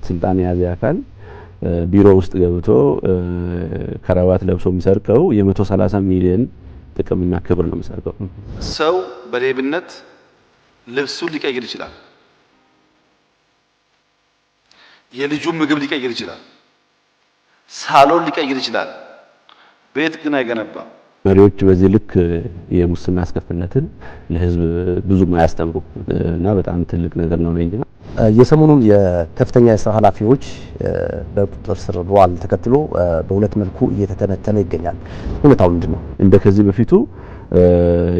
ስልጣን የያዘ አካል ቢሮ ውስጥ ገብቶ ከረባት ለብሶ የሚሰርቀው የ130 ሚሊዮን ጥቅምና ክብር ነው የሚሰርቀው። ሰው በሌብነት ልብሱን ሊቀይር ይችላል፣ የልጁን ምግብ ሊቀይር ይችላል፣ ሳሎን ሊቀይር ይችላል፣ ቤት ግን አይገነባም። መሪዎች በዚህ ልክ የሙስና አስከፊነትን ለህዝብ ብዙም አያስተምሩ እና በጣም ትልቅ ነገር ነው ለኛ። የሰሞኑን የከፍተኛ የስራ ኃላፊዎች በቁጥጥር ስር መዋል ተከትሎ በሁለት መልኩ እየተተነተነ ይገኛል። ሁኔታው ምንድነው? እንደ ከዚህ በፊቱ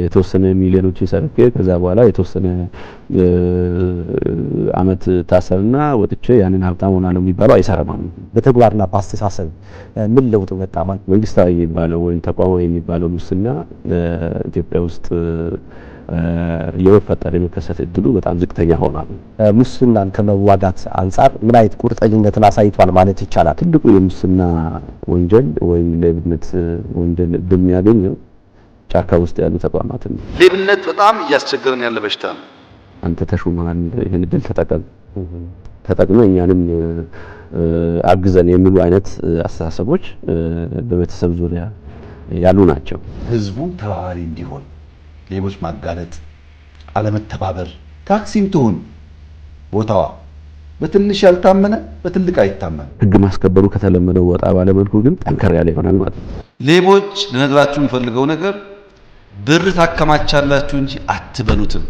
የተወሰነ ሚሊዮኖች ይሰርቅ ከዛ በኋላ የተወሰነ አመት ታሰርና ወጥቼ ያንን ሀብታም ሆናለሁ የሚባለው አይሰራም። በተግባርና በአስተሳሰብ ምን ለውጥ መጣ? ማለት መንግስታዊ የሚባለው ወይም ተቋማዊ የሚባለው ሙስና ኢትዮጵያ ውስጥ የመፈጠር የመከሰት እድሉ በጣም ዝቅተኛ ሆኗል። ሙስናን ከመዋጋት አንጻር ምን አይነት ቁርጠኝነትን አሳይቷል ማለት ይቻላል? ትልቁ የሙስና ወንጀል ወይም ሌብነት ወንጀል በሚያገኘው ጫካ ውስጥ ያሉ ተቋማት ነው። ሌብነት በጣም እያስቸገረን ያለ በሽታ ነው። አንተ ተሹመሃል፣ ይሄን እድል ተጠቅመህ እኛንም አግዘን የሚሉ አይነት አስተሳሰቦች በቤተሰብ ዙሪያ ያሉ ናቸው። ህዝቡ ተባባሪ እንዲሆን ሌቦች ማጋለጥ፣ አለመተባበር፣ ታክሲም ትሁን ቦታዋ በትንሽ ያልታመነ በትልቅ አይታመን። ህግ ማስከበሩ ከተለመደው ወጣ ባለ መልኩ ግን ጠንከር ያለ ይሆናል ማለት ነው። ሌቦች ልነግራችሁ የሚፈልገው ነገር ብር ታከማቻላችሁ እንጂ አትበሉትም።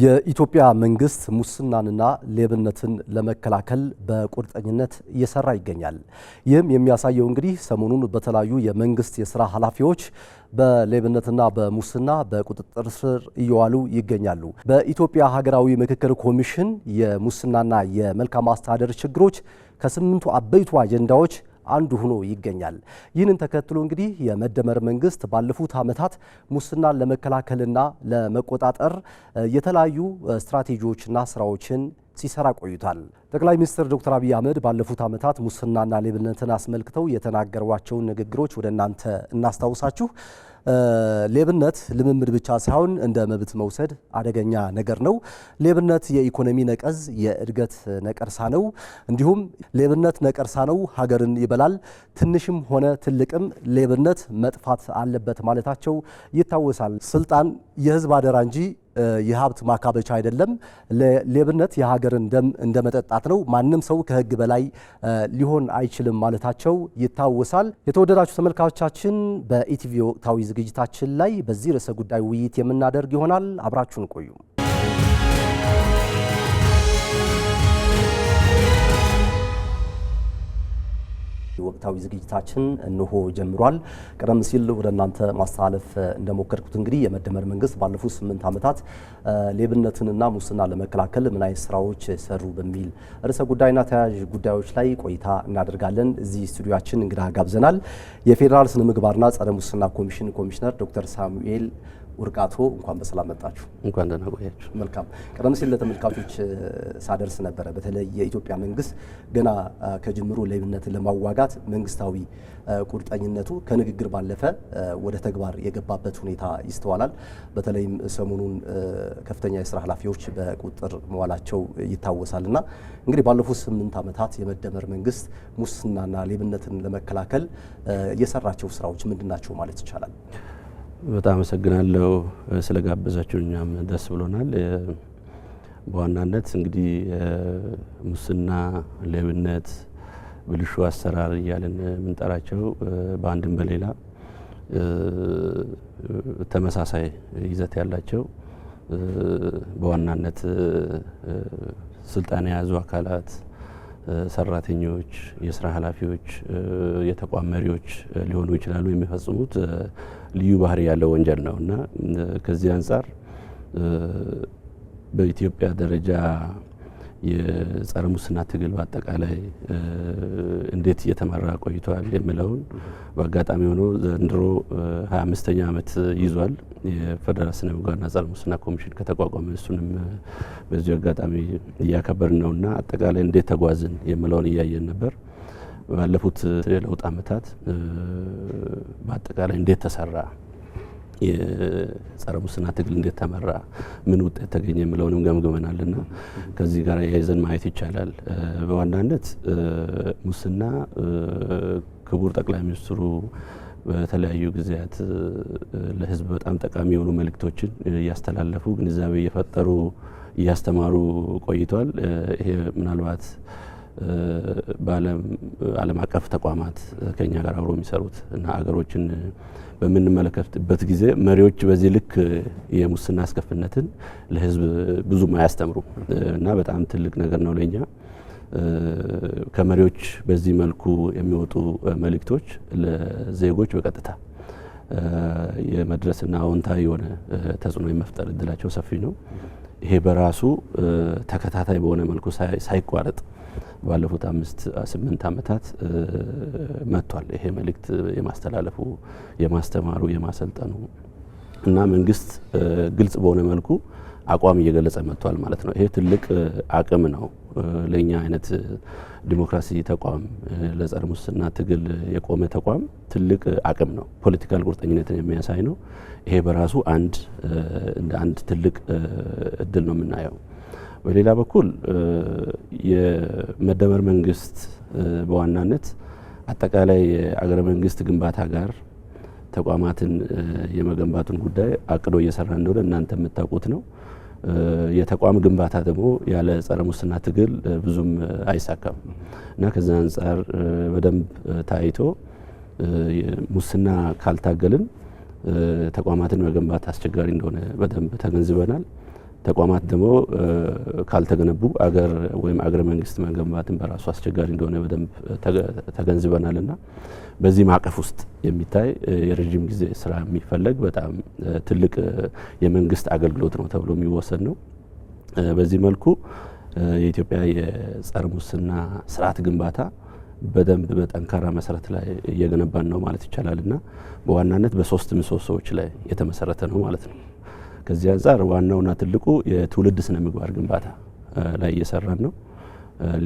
የኢትዮጵያ መንግስት ሙስናንና ሌብነትን ለመከላከል በቁርጠኝነት እየሰራ ይገኛል። ይህም የሚያሳየው እንግዲህ ሰሞኑን በተለያዩ የመንግስት የስራ ኃላፊዎች በሌብነትና በሙስና በቁጥጥር ስር እየዋሉ ይገኛሉ። በኢትዮጵያ ሀገራዊ ምክክር ኮሚሽን የሙስናና የመልካም አስተዳደር ችግሮች ከ8ቱ አበይቱ አጀንዳዎች አንዱ ሆኖ ይገኛል። ይህንን ተከትሎ እንግዲህ የመደመር መንግስት ባለፉት ዓመታት ሙስናን ለመከላከልና ለመቆጣጠር የተለያዩ ስትራቴጂዎችና ስራዎችን ሲሰራ ቆይቷል። ጠቅላይ ሚኒስትር ዶክተር አብይ አህመድ ባለፉት ዓመታት ሙስናና ሌብነትን አስመልክተው የተናገሯቸውን ንግግሮች ወደ እናንተ እናስታውሳችሁ። ሌብነት ልምምድ ብቻ ሳይሆን እንደ መብት መውሰድ አደገኛ ነገር ነው። ሌብነት የኢኮኖሚ ነቀዝ፣ የእድገት ነቀርሳ ነው። እንዲሁም ሌብነት ነቀርሳ ነው፣ ሀገርን ይበላል። ትንሽም ሆነ ትልቅም ሌብነት መጥፋት አለበት ማለታቸው ይታወሳል። ስልጣን የህዝብ አደራ እንጂ የሀብት ማካበቻ አይደለም። ሌብነት የሀገርን ደም እንደ መጠጣት ነው። ማንም ሰው ከህግ በላይ ሊሆን አይችልም ማለታቸው ይታወሳል። የተወደዳችሁ ተመልካቾቻችን በኢቲቪ ወቅታዊ ዝግጅታችን ላይ በዚህ ርዕሰ ጉዳይ ውይይት የምናደርግ ይሆናል። አብራችሁን ቆዩ። ወቅታዊ ዝግጅታችን እንሆ ጀምሯል። ቀደም ሲል ወደ እናንተ ማስተላለፍ እንደሞከርኩት እንግዲህ የመደመር መንግስት ባለፉት 8 ዓመታት ሌብነትንና ሙስና ለመከላከል ምን አይነት ስራዎች ሰሩ በሚል ርዕሰ ጉዳይና ተያያዥ ጉዳዮች ላይ ቆይታ እናደርጋለን። እዚህ ስቱዲዮአችን እንግዳ ጋብዘናል። የፌዴራል ስነ ምግባርና ጸረ ሙስና ኮሚሽን ኮሚሽነር ዶክተር ሳሙኤል ውርቃቶ እንኳን በሰላም መጣችሁ። እንኳን ደህና ቆያችሁ። መልካም። ቀደም ሲል ለተመልካቾች ሳደርስ ነበረ በተለይ የኢትዮጵያ መንግስት ገና ከጅምሩ ሌብነትን ለማዋጋት መንግስታዊ ቁርጠኝነቱ ከንግግር ባለፈ ወደ ተግባር የገባበት ሁኔታ ይስተዋላል። በተለይም ሰሞኑን ከፍተኛ የስራ ኃላፊዎች በቁጥጥር መዋላቸው ይታወሳልና እንግዲህ ባለፉት 8 ዓመታት የመደመር መንግስት ሙስናና ሌብነትን ለመከላከል የሰራቸው ስራዎች ምንድናቸው ማለት ይቻላል? በጣም አመሰግናለሁ ስለጋበዛችሁ፣ እኛም ደስ ብሎናል። በዋናነት እንግዲህ ሙስና፣ ሌብነት፣ ብልሹ አሰራር እያለን የምንጠራቸው በአንድም በሌላ ተመሳሳይ ይዘት ያላቸው በዋናነት ስልጣን የያዙ አካላት፣ ሰራተኞች፣ የስራ ኃላፊዎች፣ የተቋም መሪዎች ሊሆኑ ይችላሉ የሚፈጽሙት ልዩ ባህሪ ያለው ወንጀል ነው እና ከዚህ አንጻር በኢትዮጵያ ደረጃ የጸረ ሙስና ትግል በአጠቃላይ እንዴት እየተመራ ቆይቷል የሚለውን በአጋጣሚ ሆኖ ዘንድሮ 25ኛ ዓመት ይዟል የፌዴራል ስነ ምግባርና ጸረ ሙስና ኮሚሽን ከተቋቋመ። እሱንም በዚህ አጋጣሚ እያከበርን ነውና አጠቃላይ እንዴት ተጓዝን የሚለውን እያየን ነበር። ባለፉት የለውጥ ዓመታት በአጠቃላይ እንዴት ተሰራ፣ የጸረ ሙስና ትግል እንዴት ተመራ፣ ምን ውጤት ተገኘ የሚለውንም ገምግመናልና ከዚህ ጋር ያይዘን ማየት ይቻላል። በዋናነት ሙስና ክቡር ጠቅላይ ሚኒስትሩ በተለያዩ ጊዜያት ለህዝብ በጣም ጠቃሚ የሆኑ መልእክቶችን እያስተላለፉ ግንዛቤ እየፈጠሩ እያስተማሩ ቆይቷል። ይሄ ምናልባት በዓለም አቀፍ ተቋማት ከኛ ጋር አብሮ የሚሰሩት እና አገሮችን በምንመለከትበት ጊዜ መሪዎች በዚህ ልክ የሙስና አስከፊነትን ለህዝብ ብዙም አያስተምሩ እና በጣም ትልቅ ነገር ነው ለኛ። ከመሪዎች በዚህ መልኩ የሚወጡ መልእክቶች ለዜጎች በቀጥታ የመድረስና አዎንታዊ የሆነ ተጽዕኖ የመፍጠር እድላቸው ሰፊ ነው። ይሄ በራሱ ተከታታይ በሆነ መልኩ ሳይቋረጥ ባለፉት 5-8 ዓመታት መጥቷል። ይሄ መልእክት የማስተላለፉ የማስተማሩ የማሰልጠኑ እና መንግስት ግልጽ በሆነ መልኩ አቋም እየገለጸ መጥቷል ማለት ነው። ይሄ ትልቅ አቅም ነው ለኛ አይነት ዲሞክራሲ ተቋም ለጸረ ሙስና ትግል የቆመ ተቋም ትልቅ አቅም ነው። ፖለቲካል ቁርጠኝነትን የሚያሳይ ነው። ይሄ በራሱ እንደ አንድ ትልቅ እድል ነው የምናየው። በሌላ በኩል የመደመር መንግስት በዋናነት አጠቃላይ የአገረ መንግስት ግንባታ ጋር ተቋማትን የመገንባቱን ጉዳይ አቅዶ እየሰራ እንደሆነ እናንተ የምታውቁት ነው። የተቋም ግንባታ ደግሞ ያለ ጸረ ሙስና ትግል ብዙም አይሳካም እና ከዛ አንጻር በደንብ ታይቶ ሙስና ካልታገልን ተቋማትን መገንባት አስቸጋሪ እንደሆነ በደንብ ተገንዝበናል። ተቋማት ደግሞ ካልተገነቡ አገር ወይም አገረ መንግስት መገንባትን በራሱ አስቸጋሪ እንደሆነ በደንብ ተገንዝበናልና በዚህ ማዕቀፍ ውስጥ የሚታይ የረጅም ጊዜ ስራ የሚፈለግ በጣም ትልቅ የመንግስት አገልግሎት ነው ተብሎ የሚወሰድ ነው። በዚህ መልኩ የኢትዮጵያ የጸረ ሙስና ስርዓት ግንባታ በደንብ በጠንካራ መሰረት ላይ እየገነባን ነው ማለት ይቻላልና በዋናነት በሶስት ምሰሶዎች ላይ የተመሰረተ ነው ማለት ነው። ከዚህ አንጻር ዋናውና ትልቁ የትውልድ ስነ ምግባር ግንባታ ላይ እየሰራን ነው።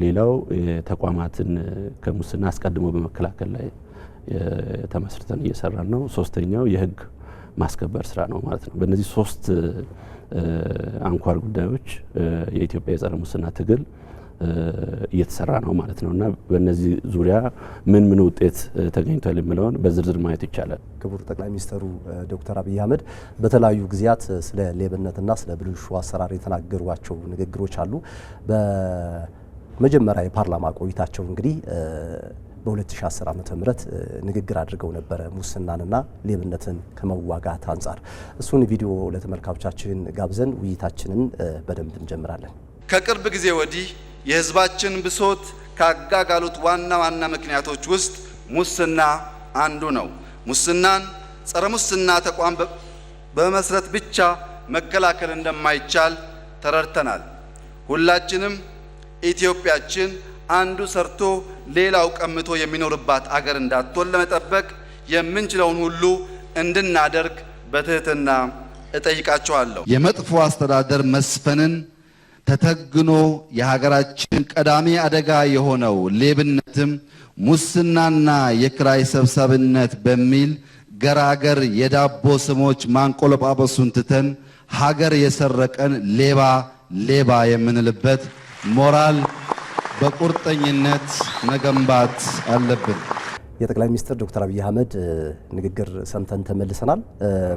ሌላው የተቋማትን ከሙስና አስቀድሞ በመከላከል ላይ ተመስርተን እየሰራን ነው። ሶስተኛው የህግ ማስከበር ስራ ነው ማለት ነው። በእነዚህ ሶስት አንኳር ጉዳዮች የኢትዮጵያ የጸረ ሙስና ትግል እየተሰራ ነው ማለት ነውና በእነዚህ ዙሪያ ምን ውጤት ተገኝቷል የሚለውን በዝርዝር ማየት ይቻላል። ክቡር ጠቅላይ ሚኒስትሩ ዶክተር አብይ አህመድ በተለያዩ ጊዜያት ስለ ሌብነትና ስለ ብልሹ አሰራር የተናገሯቸው ንግግሮች አሉ። በመጀመሪያ የፓርላማ ቆይታቸው እንግዲህ በ2010 ዓመተ ምህረት ንግግር አድርገው ነበረ ሙስናንና ሌብነትን ከመዋጋት አንጻር። እሱን ቪዲዮ ለተመልካቾቻችን ጋብዘን ውይይታችንን በደንብ እንጀምራለን። ከቅርብ ጊዜ ወዲህ የህዝባችን ብሶት ካጋጋሉት ዋና ዋና ምክንያቶች ውስጥ ሙስና አንዱ ነው። ሙስናን ጸረ ሙስና ተቋም በመመስረት ብቻ መከላከል እንደማይቻል ተረድተናል። ሁላችንም ኢትዮጵያችን አንዱ ሰርቶ ሌላው ቀምቶ የሚኖርባት አገር እንዳትሆን ለመጠበቅ የምንችለውን ሁሉ እንድናደርግ በትህትና እጠይቃችኋለሁ። የመጥፎ አስተዳደር መስፈንን ተተግኖ የሀገራችን ቀዳሚ አደጋ የሆነው ሌብነትም ሙስናና የክራይ ሰብሳቢነት በሚል ገራገር የዳቦ ስሞች ማንቆለጳጳሱን ትተን ሀገር የሰረቀን ሌባ የምንልበት ሞራል በቁርጠኝነት መገንባት አለብን። የጠቅላይ ሚኒስትር ዶክተር አብይ አህመድ ንግግር ሰምተን ተመልሰናል።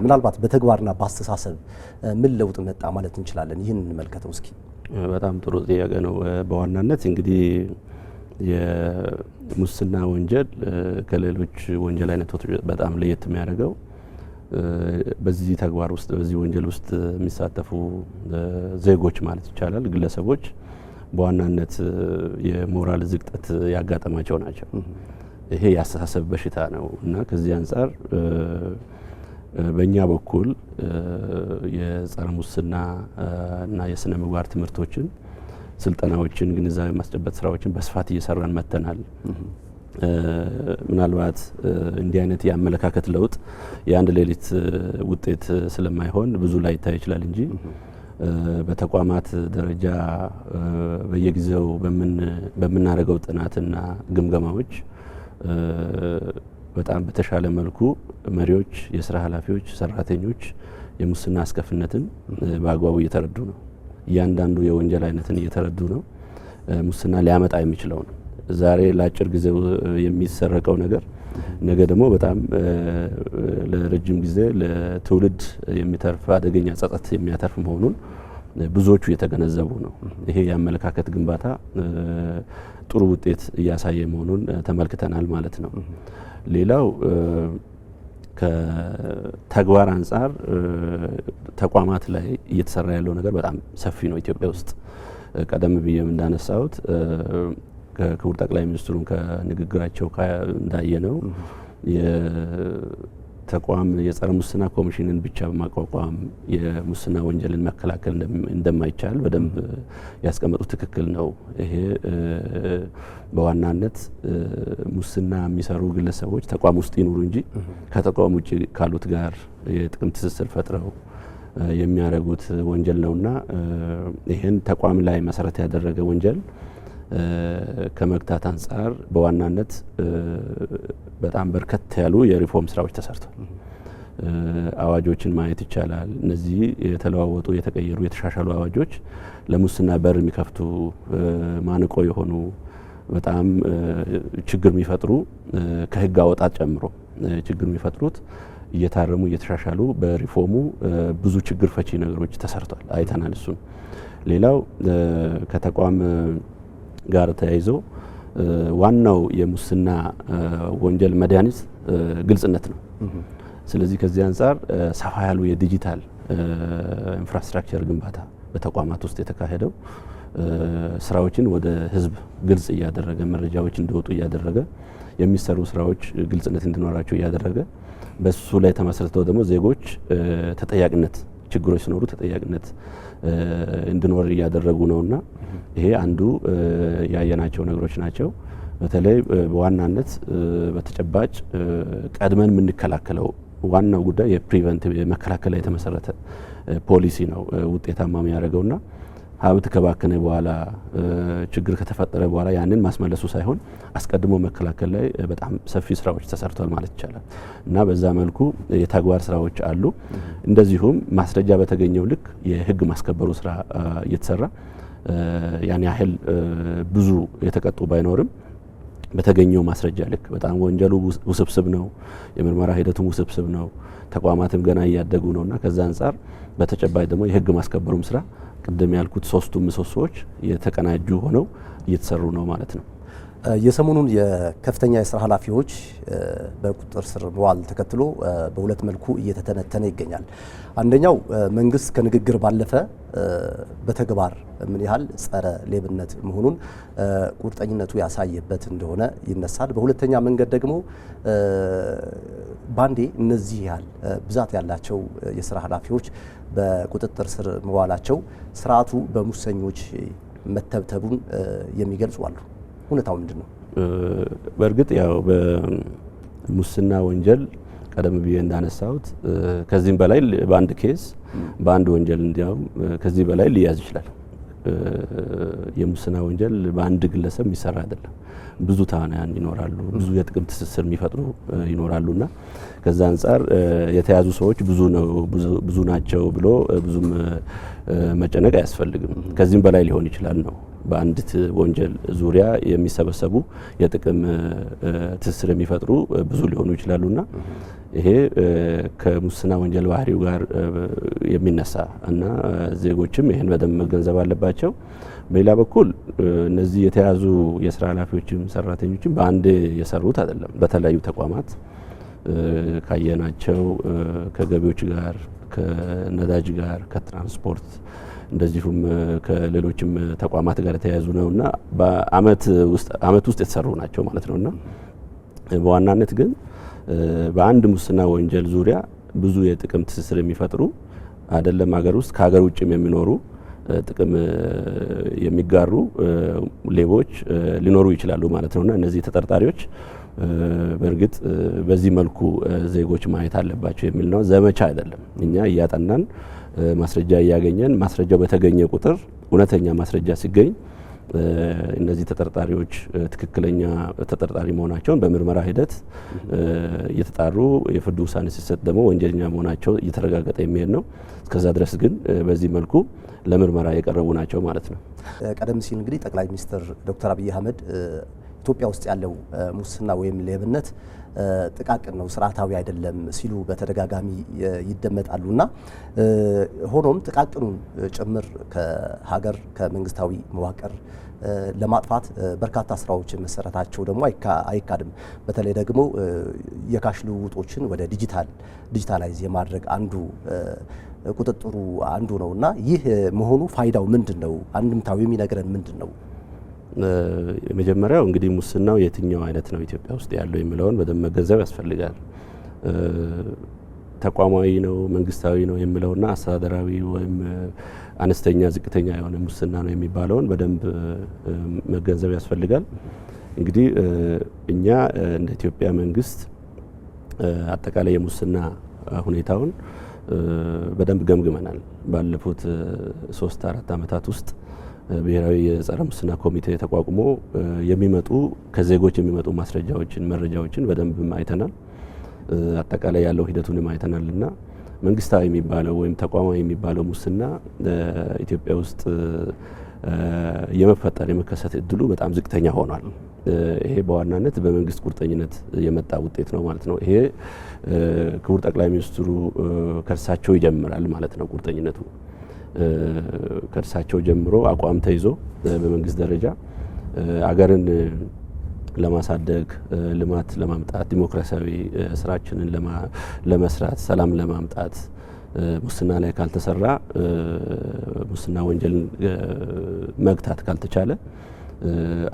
ምናልባት በተግባርና በአስተሳሰብ ምን ለውጥ መጣ ማለት እንችላለን? ይህን እንመልከተው እስኪ። በጣም ጥሩ ጥያቄ ነው። በዋናነት እንግዲህ የሙስና ወንጀል ከሌሎች ወንጀል አይነቶች በጣም ለየት የሚያደርገው በዚህ ተግባር ውስጥ በዚህ ወንጀል ውስጥ የሚሳተፉ ዜጎች ማለት ይቻላል ግለሰቦች በዋናነት የሞራል ዝቅጠት ያጋጠማቸው ናቸው። ይሄ ያስተሳሰብ በሽታ ነው እና ከዚህ አንጻር በእኛ በኩል የጸረ ሙስና እና የስነ ምግባር ትምህርቶችን፣ ስልጠናዎችን፣ ግንዛቤ ማስጨበጥ ስራዎችን በስፋት እየሰራን መጥተናል። ምናልባት እንዲህ አይነት የአመለካከት ለውጥ የአንድ ሌሊት ውጤት ስለማይሆን ብዙ ላይ ይታይ ይችላል እንጂ በተቋማት ደረጃ በየጊዜው በምናደርገው ጥናትና ግምገማዎች በጣም በተሻለ መልኩ መሪዎች፣ የስራ ኃላፊዎች፣ ሰራተኞች የሙስና አስከፊነትን በአግባቡ እየተረዱ ነው። እያንዳንዱ የወንጀል አይነትን እየተረዱ ነው። ሙስና ሊያመጣ የሚችለው ነው። ዛሬ ለአጭር ጊዜ የሚሰረቀው ነገር ነገ ደግሞ በጣም ለረጅም ጊዜ ለትውልድ የሚተርፍ አደገኛ ጸጸት የሚያተርፍ መሆኑን ብዙዎቹ እየተገነዘቡ ነው። ይሄ የአመለካከት ግንባታ ጥሩ ውጤት እያሳየ መሆኑን ተመልክተናል ማለት ነው። ሌላው ከተግባር አንጻር ተቋማት ላይ እየተሰራ ያለው ነገር በጣም ሰፊ ነው። ኢትዮጵያ ውስጥ ቀደም ብዬም እንዳነሳሁት ከክቡር ጠቅላይ ሚኒስትሩም ከንግግራቸው እንዳየነው የተቋም የጸረ ሙስና ኮሚሽንን ብቻ በማቋቋም የሙስና ወንጀልን መከላከል እንደማይቻል በደንብ ያስቀመጡት ትክክል ነው። ይሄ በዋናነት ሙስና የሚሰሩ ግለሰቦች ተቋም ውስጥ ይኑሩ እንጂ ከተቋም ውጭ ካሉት ጋር የጥቅም ትስስር ፈጥረው የሚያደርጉት ወንጀል ነውና ይሄን ተቋም ላይ መሰረት ያደረገ ወንጀል ከመግታት አንጻር በዋናነት በጣም በርከት ያሉ የሪፎርም ስራዎች ተሰርተዋል። አዋጆችን ማየት ይቻላል። እነዚህ የተለዋወጡ የተቀየሩ የተሻሻሉ አዋጆች ለሙስና በር የሚከፍቱ ማንቆ የሆኑ በጣም ችግር የሚፈጥሩ ከህግ አወጣት ጨምሮ ችግር የሚፈጥሩት እየታረሙ እየተሻሻሉ በሪፎርሙ ብዙ ችግር ፈቺ ነገሮች ተሰርተዋል፣ አይተናል። እሱን ሌላው ከተቋም ጋር ተያይዞ ዋናው የሙስና ወንጀል መድኃኒት ግልጽነት ነው። ስለዚህ ከዚህ አንጻር ሰፋ ያሉ የዲጂታል ኢንፍራስትራክቸር ግንባታ በተቋማት ውስጥ የተካሄደው ስራዎችን ወደ ህዝብ ግልጽ እያደረገ መረጃዎች እንዲወጡ እያደረገ የሚሰሩ ስራዎች ግልጽነት እንዲኖራቸው እያደረገ በሱ ላይ ተመስርተው ደግሞ ዜጎች ተጠያቂነት ችግሮች ሲኖሩ ተጠያቂነት እንዲኖር እያደረጉ ነውና ይሄ አንዱ ያየናቸው ነገሮች ናቸው። በተለይ በዋናነት በተጨባጭ ቀድመን የምንከላከለው ዋናው ጉዳይ የፕሪቨንቲቭ የመከላከል ላይ የተመሰረተ ፖሊሲ ነው ውጤታማ የሚያደርገውና ሀብት ከባከነ በኋላ ችግር ከተፈጠረ በኋላ ያንን ማስመለሱ ሳይሆን አስቀድሞ መከላከል ላይ በጣም ሰፊ ስራዎች ተሰርተዋል ማለት ይቻላል እና በዛ መልኩ የተግባር ስራዎች አሉ። እንደዚሁም ማስረጃ በተገኘው ልክ የህግ ማስከበሩ ስራ እየተሰራ ያን ያህል ብዙ የተቀጡ ባይኖርም በተገኘው ማስረጃ ልክ በጣም ወንጀሉ ውስብስብ ነው፣ የምርመራ ሂደቱም ውስብስብ ነው፣ ተቋማትም ገና እያደጉ ነውና ከዛ አንጻር በተጨባጭ ደግሞ የህግ ማስከበሩም ስራ ቅድም ያልኩት ሶስቱም ምሰሶዎች የተቀናጁ ሆነው እየተሰሩ ነው ማለት ነው። የሰሞኑን የከፍተኛ የስራ ኃላፊዎች በቁጥጥር ስር መዋል ተከትሎ በሁለት መልኩ እየተተነተነ ይገኛል። አንደኛው መንግስት ከንግግር ባለፈ በተግባር ምን ያህል ጸረ ሌብነት መሆኑን ቁርጠኝነቱ ያሳየበት እንደሆነ ይነሳል። በሁለተኛ መንገድ ደግሞ ባንዴ እነዚህ ያህል ብዛት ያላቸው የስራ ኃላፊዎች በቁጥጥር ስር መዋላቸው ስርዓቱ በሙሰኞች መተብተቡን የሚገልጹ አሉ። እውነታው ምንድን ነው? በእርግጥ ያው በሙስና ወንጀል ቀደም ብዬ እንዳነሳሁት ከዚህም በላይ በአንድ ኬስ በአንድ ወንጀል እንዲያውም ከዚህ በላይ ሊያዝ ይችላል። የሙስና ወንጀል በአንድ ግለሰብ የሚሰራ አይደለም። ብዙ ተዋናያን ይኖራሉ፣ ብዙ የጥቅም ትስስር የሚፈጥሩ ይኖራሉና ከዛ አንጻር የተያዙ ሰዎች ብዙ ናቸው ብሎ ብዙም መጨነቅ አያስፈልግም። ከዚህም በላይ ሊሆን ይችላል ነው። በአንዲት ወንጀል ዙሪያ የሚሰበሰቡ የጥቅም ትስስር የሚፈጥሩ ብዙ ሊሆኑ ይችላሉና ይሄ ከሙስና ወንጀል ባህሪው ጋር የሚነሳ እና ዜጎችም ይሄን በደንብ መገንዘብ አለባቸው። በሌላ በኩል እነዚህ የተያዙ የስራ ኃላፊዎችም ሰራተኞችም በአንድ የሰሩት አይደለም። በተለያዩ ተቋማት ካየናቸው ከገቢዎች ጋር፣ ከነዳጅ ጋር፣ ከትራንስፖርት እንደዚሁም ከሌሎችም ተቋማት ጋር የተያያዙ ነውና በአመት ውስጥ የተሰሩ ናቸው ማለት ነውና በዋናነት ግን በአንድ ሙስና ወንጀል ዙሪያ ብዙ የጥቅም ትስስር የሚፈጥሩ አይደለም ሀገር ውስጥ ከሀገር ውጭም የሚኖሩ ጥቅም የሚጋሩ ሌቦች ሊኖሩ ይችላሉ ማለት ነውና እነዚህ ተጠርጣሪዎች በእርግጥ በዚህ መልኩ ዜጎች ማየት አለባቸው የሚል ነው። ዘመቻ አይደለም። እኛ እያጠናን ማስረጃ እያገኘን ማስረጃው በተገኘ ቁጥር እውነተኛ ማስረጃ ሲገኝ እነዚህ ተጠርጣሪዎች ትክክለኛ ተጠርጣሪ መሆናቸውን በምርመራ ሂደት እየተጣሩ የፍርድ ውሳኔ ሲሰጥ ደግሞ ወንጀለኛ መሆናቸው እየተረጋገጠ የሚሄድ ነው። እስከዛ ድረስ ግን በዚህ መልኩ ለምርመራ የቀረቡ ናቸው ማለት ነው። ቀደም ሲል እንግዲህ ጠቅላይ ሚኒስትር ዶክተር አብይ አህመድ ኢትዮጵያ ውስጥ ያለው ሙስና ወይም ሌብነት ጥቃቅን ነው፣ ስርዓታዊ አይደለም ሲሉ በተደጋጋሚ ይደመጣሉና ሆኖም ጥቃቅኑን ጭምር ከሀገር ከመንግስታዊ መዋቅር ለማጥፋት በርካታ ስራዎች መሰረታቸው ደግሞ አይካድም። በተለይ ደግሞ የካሽ ልውውጦችን ወደ ዲጂታላይዝ የማድረግ አንዱ ቁጥጥሩ አንዱ ነውና ይህ መሆኑ ፋይዳው ምንድነው? አንድምታው የሚነግረን ምንድነው? የመጀመሪያው እንግዲህ ሙስናው የትኛው አይነት ነው ኢትዮጵያ ውስጥ ያለው የሚለውን በደንብ መገንዘብ ያስፈልጋል። ተቋማዊ ነው መንግስታዊ ነው የሚለውና አስተዳደራዊ ወይም አነስተኛ ዝቅተኛ የሆነ ሙስና ነው የሚባለውን በደንብ መገንዘብ ያስፈልጋል። እንግዲህ እኛ እንደ ኢትዮጵያ መንግስት አጠቃላይ የሙስና ሁኔታውን በደንብ ገምግመናል። ባለፉት 3-4 ዓመታት ውስጥ ብሔራዊ የጸረ ሙስና ኮሚቴ ተቋቁሞ የሚመጡ ከዜጎች የሚመጡ ማስረጃዎችን መረጃዎችን በደንብ አይተናል። አጠቃላይ ያለው ሂደቱንም አይተናልና መንግስታዊ የሚባለው ወይም ተቋማዊ የሚባለው ሙስና ኢትዮጵያ ውስጥ የመከሰት እድሉ በጣም ዝቅተኛ ሆኗል። ይሄ በዋናነት በመንግስት ቁርጠኝነት የመጣ ውጤት ነው ማለት ነው። ይሄ ክቡር ጠቅላይ ሚኒስትሩ ከእርሳቸው ይጀምራል ማለት ነው። ቁርጠኝነቱ ከእርሳቸው ጀምሮ አቋም ተይዞ በመንግስት ደረጃ አገርን ለማሳደግ ልማት ለማምጣት ዲሞክራሲያዊ ስራችንን ለመስራት ሰላም ለማምጣት ሙስና ላይ ካልተሰራ ሙስና ወንጀልን መግታት ካልተቻለ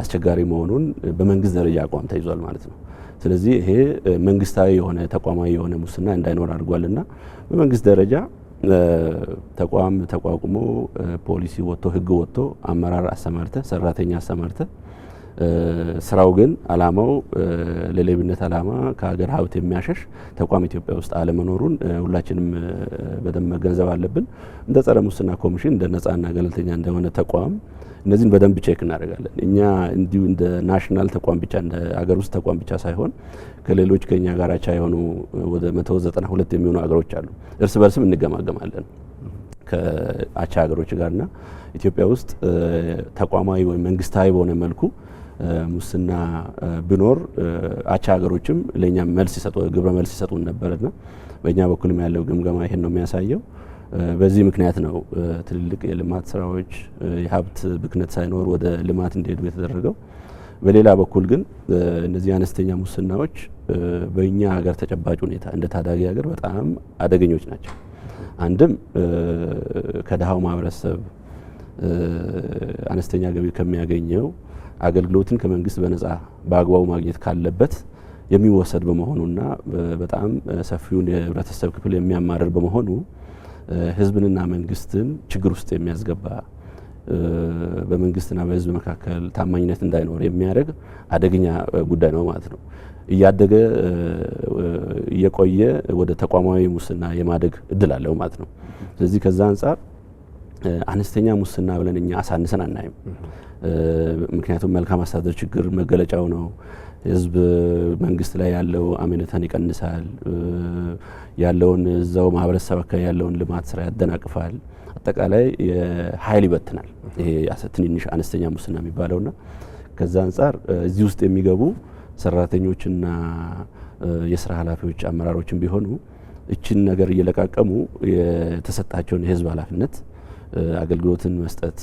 አስቸጋሪ መሆኑን በመንግስት ደረጃ አቋም ተይዟል ማለት ነው። ስለዚህ ይሄ መንግስታዊ የሆነ ተቋማዊ የሆነ ሙስና እንዳይኖር አድርጓልና በመንግስት ደረጃ ተቋም ተቋቁሞ ፖሊሲ ወጥቶ ህግ ወጥቶ አመራር አሰማርተ ሰራተኛ አሰማርተ ስራው ግን አላማው ለሌብነት አላማ ከሀገር ሀብት የሚያሸሽ ተቋም ኢትዮጵያ ውስጥ አለመኖሩን ሁላችንም በደንብ መገንዘብ አለብን። እንደ ጸረ ሙስና ኮሚሽን እንደ ነጻና ገለልተኛ እንደሆነ ተቋም እነዚህን በደንብ ቼክ እናደርጋለን። እኛ እንዲሁ እንደ ናሽናል ተቋም ብቻ እንደ ሀገር ውስጥ ተቋም ብቻ ሳይሆን ከሌሎች ከኛ ጋር አቻ የሆኑ ወደ 192 የሚሆኑ ሀገሮች አሉ። እርስ በርስም እንገማገማለን ከአቻ ሀገሮች ጋርና ኢትዮጵያ ውስጥ ተቋማዊ ወይም መንግስታዊ በሆነ መልኩ ሙስና ቢኖር አቻ ሀገሮችም ለኛ ግብረ መልስ ይሰጡን ነበርና በእኛ በኩልም ያለው ግምገማ ይሄን ነው የሚያሳየው። በዚህ ምክንያት ነው ትልልቅ የልማት ስራዎች የሀብት ብክነት ሳይኖር ወደ ልማት እንዲሄዱ የተደረገው። በሌላ በኩል ግን እነዚህ አነስተኛ ሙስናዎች በእኛ ሀገር ተጨባጭ ሁኔታ እንደ ታዳጊ ሀገር በጣም አደገኞች ናቸው። አንድም ከድሃው ማህበረሰብ አነስተኛ ገቢ ከሚያገኘው አገልግሎትን ከመንግስት በነጻ በአግባቡ ማግኘት ካለበት የሚወሰድ በመሆኑና በጣም ሰፊውን የህብረተሰብ ክፍል የሚያማርር በመሆኑ ህዝብንና መንግስትን ችግር ውስጥ የሚያስገባ በመንግስትና በህዝብ መካከል ታማኝነት እንዳይኖር የሚያደርግ አደገኛ ጉዳይ ነው ማለት ነው። እያደገ እየቆየ ወደ ተቋማዊ ሙስና የማደግ እድል አለው ማለት ነው። ስለዚህ ከዛ አንጻር አነስተኛ ሙስና ብለን እኛ አሳንሰን አናይም። ምክንያቱም መልካም አስተዳደር ችግር መገለጫው ነው። ህዝብ መንግስት ላይ ያለው አመኔታን ይቀንሳል። ያለውን እዛው ማህበረሰብ አካባቢ ያለውን ልማት ስራ ያደናቅፋል። አጠቃላይ ኃይል ይበትናል። ይሄ ትንንሽ አነስተኛ ሙስና የሚባለውና ከዛ አንጻር እዚህ ውስጥ የሚገቡ ሰራተኞችና የስራ ኃላፊዎች አመራሮችን ቢሆኑ እችን ነገር እየለቃቀሙ የተሰጣቸውን የህዝብ ኃላፊነት አገልግሎትን መስጠት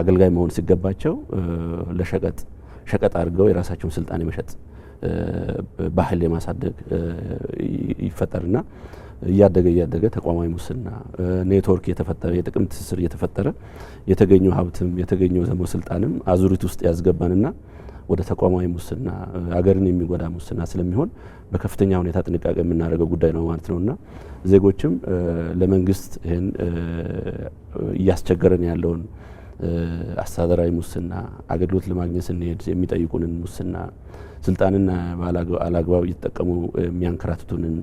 አገልጋይ መሆን ሲገባቸው ሸቀጥ አድርገው የራሳቸውን ስልጣን የመሸጥ ባህል የማሳደግ ይፈጠርና እያደገ ተቋማዊ ሙስና ኔትወርክ የተፈጠረ የጥቅም ትስስር እየተፈጠረ የተገኘው ሀብትም የተገኘው ደግሞ ስልጣንም አዙሪት ውስጥ ያስገባንና ወደ ተቋማዊ ሙስና አገርን የሚጎዳ ሙስና ስለሚሆን በከፍተኛ ሁኔታ ጥንቃቄ የምናደርገው ጉዳይ ነው ማለት ነውና ዜጎችም ለመንግስት ይሄን እያስቸገረን ያለውን አስተዳደራዊ ሙስና አገልግሎት ለማግኘት ስንሄድ የሚጠይቁንን ሙስና ስልጣንና አላግባብ እየተጠቀሙ የሚያንከራትቱንን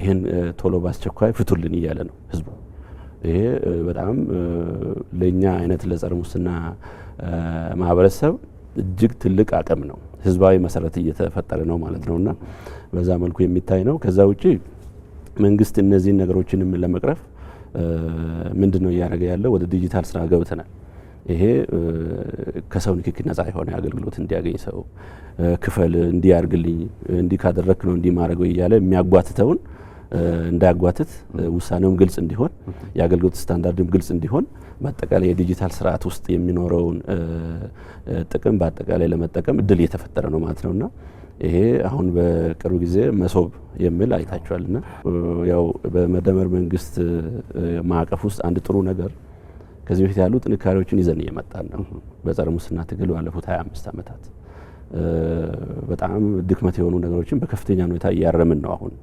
ይህን ቶሎ በአስቸኳይ ፍቱልን እያለ ነው ህዝቡ። ይሄ በጣም ለኛ አይነት ለጸረ ሙስና ማህበረሰብ እጅግ ትልቅ አቅም ነው። ህዝባዊ መሰረት እየተፈጠረ ነው ማለት ነውና በዛ መልኩ የሚታይ ነው። ከዛ ውጪ መንግስት እነዚህን ነገሮችንም ለመቅረፍ ምንድነው እያደረገ ያለው? ወደ ዲጂታል ስራ ገብተናል። ይሄ ከሰው ንክኪ ነፃ የሆነ አገልግሎት እንዲያገኝ ሰው ክፈል እንዲያርግልኝ እንዲህ ካደረክ ነው እንዲህ ማድረግ እያለ የሚያጓትተውን እንዳያጓትት ውሳኔውም ግልጽ እንዲሆን የአገልግሎት ስታንዳርድም ግልጽ እንዲሆን በአጠቃላይ የዲጂታል ስርዓት ውስጥ የሚኖረውን ጥቅም በአጠቃላይ ለመጠቀም እድል እየተፈጠረ ነው ማለት ነውና ይሄ አሁን በቅርብ ጊዜ መሶብ የሚል አይታችኋልና ያው በመደመር መንግስት ማዕቀፍ ውስጥ አንድ ጥሩ ነገር ከዚህ በፊት ያሉ ጥንካሬዎችን ይዘን እየመጣን ነው። በጸረ ሙስና ትግል ባለፉት 25 ዓመታት በጣም ድክመት የሆኑ ነገሮችን በከፍተኛ ሁኔታ እያረምን ነው። አሁን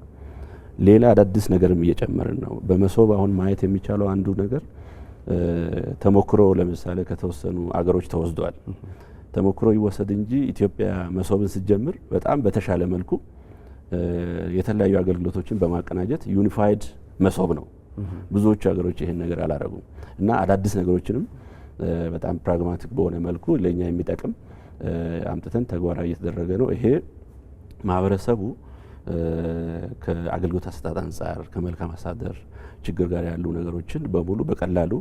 ሌላ አዳዲስ ነገርም እየጨመርን ነው። በመሶብ አሁን ማየት የሚቻለው አንዱ ነገር ተሞክሮ ለምሳሌ ከተወሰኑ አገሮች ተወስዷል። ተሞክሮ ይወሰድ እንጂ ኢትዮጵያ መሶብን ስትጀምር በጣም በተሻለ መልኩ የተለያዩ አገልግሎቶችን በማቀናጀት ዩኒፋይድ መሶብ ነው። ብዙዎቹ ሀገሮች ይሄን ነገር አላረጉም እና አዳዲስ ነገሮችንም በጣም ፕራግማቲክ በሆነ መልኩ ለኛ የሚጠቅም አምጥተን ተግባራዊ እየተደረገ ነው። ይሄ ማህበረሰቡ ከአገልግሎት አሰጣጥ አንጻር ከመልካም አስተዳደር ችግር ጋር ያሉ ነገሮችን በሙሉ በቀላሉ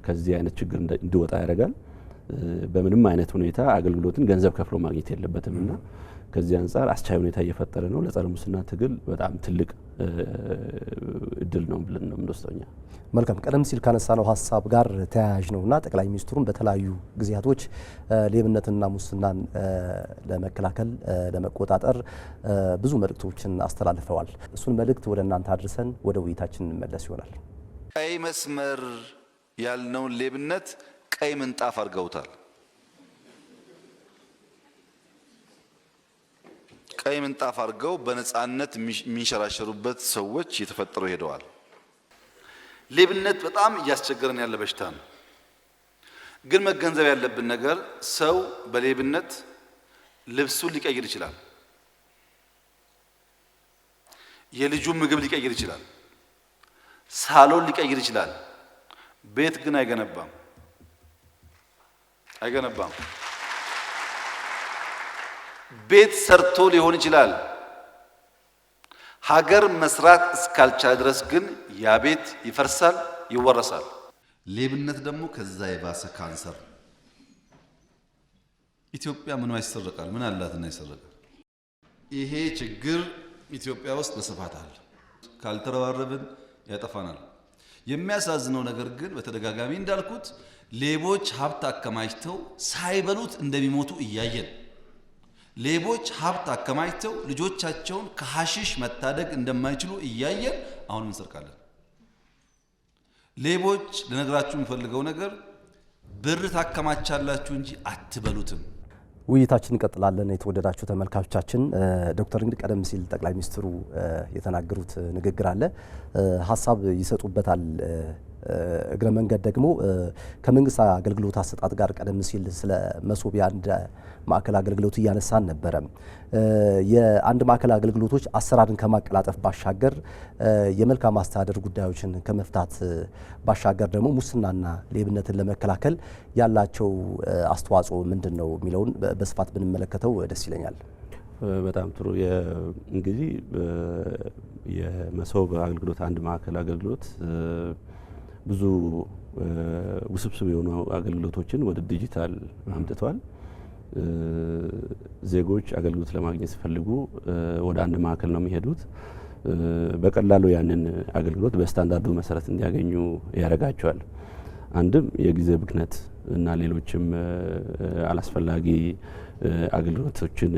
ከዚህ አይነት ችግር እንዲወጣ ያደርጋል። በምንም አይነት ሁኔታ አገልግሎትን ገንዘብ ከፍሎ ማግኘት የለበትምና ከዚህ አንጻር አስቻይ ሁኔታ እየፈጠረ ነው። ለጸረ ሙስና ትግል በጣም ትልቅ እድል ነው ብለን ነው የምንወስደው። መልካም። ቀደም ሲል ካነሳነው ሀሳብ ጋር ተያያዥ ነውና ጠቅላይ ሚኒስትሩም በተለያዩ ጊዜያቶች ሌብነትና ሙስናን ለመከላከል ለመቆጣጠር ብዙ መልእክቶችን አስተላልፈዋል። እሱን መልእክት ወደ እናንተ አድርሰን ወደ ውይይታችን እንመለስ ይሆናል። ቀይ መስመር ያልነውን ሌብነት ቀይ ምንጣፍ አድርገውታል። ቀይ ምንጣፍ አድርገው በነፃነት የሚንሸራሸሩበት ሰዎች እየተፈጠሩ ሄደዋል። ሌብነት በጣም እያስቸገረን ያለ በሽታ ነው። ግን መገንዘብ ያለብን ነገር ሰው በሌብነት ልብሱን ሊቀይር ይችላል፣ የልጁን ምግብ ሊቀይር ይችላል፣ ሳሎን ሊቀይር ይችላል። ቤት ግን አይገነባም። ቤት ሰርቶ ሊሆን ይችላል። ሀገር መስራት እስካልቻለ ድረስ ግን ያ ቤት ይፈርሳል፣ ይወረሳል። ሌብነት ደግሞ ከዛ የባሰ ካንሰር። ኢትዮጵያ ምኗ ይሰረቃል? ምን አላትና ይሰረቃል? ይሄ ችግር ኢትዮጵያ ውስጥ በስፋት አለ። ካልተረባረብን ያጠፋናል። የሚያሳዝነው ነገር ግን በተደጋጋሚ እንዳልኩት ሌቦች ሀብት አከማችተው ሳይበሉት እንደሚሞቱ እያየን፣ ሌቦች ሀብት አከማችተው ልጆቻቸውን ከሐሺሽ መታደግ እንደማይችሉ እያየን አሁን እንሰርቃለን። ሌቦች ለነገራችሁ የምፈልገው ነገር ብር ታከማቻላችሁ እንጂ አትበሉትም። ውይይታችን እንቀጥላለን። የተወደዳችሁ ተመልካቾቻችን፣ ዶክተር እንግዲህ ቀደም ሲል ጠቅላይ ሚኒስትሩ የተናገሩት ንግግር አለ፣ ሀሳብ ይሰጡበታል። እግረ መንገድ ደግሞ ከመንግስት አገልግሎት አሰጣጥ ጋር ቀደም ሲል ስለ መሶብ የአንድ ማዕከል አገልግሎት እያነሳን ነበረ። የአንድ ማዕከል አገልግሎቶች አሰራርን ከማቀላጠፍ ባሻገር የመልካም አስተዳደር ጉዳዮችን ከመፍታት ባሻገር ደግሞ ሙስናና ሌብነትን ለመከላከል ያላቸው አስተዋጽኦ ምንድን ነው የሚለውን በስፋት ብንመለከተው ደስ ይለኛል። በጣም ጥሩ። እንግዲህ የመሶብ አገልግሎት አንድ ማዕከል አገልግሎት ብዙ ውስብስብ የሆኑ አገልግሎቶችን ወደ ዲጂታል አምጥቷል። ዜጎች አገልግሎት ለማግኘት ሲፈልጉ ወደ አንድ ማዕከል ነው የሚሄዱት። በቀላሉ ያንን አገልግሎት በስታንዳርዱ መሰረት እንዲያገኙ ያደርጋቸዋል። አንድም የጊዜ ብክነት እና ሌሎችም አላስፈላጊ አገልግሎቶችን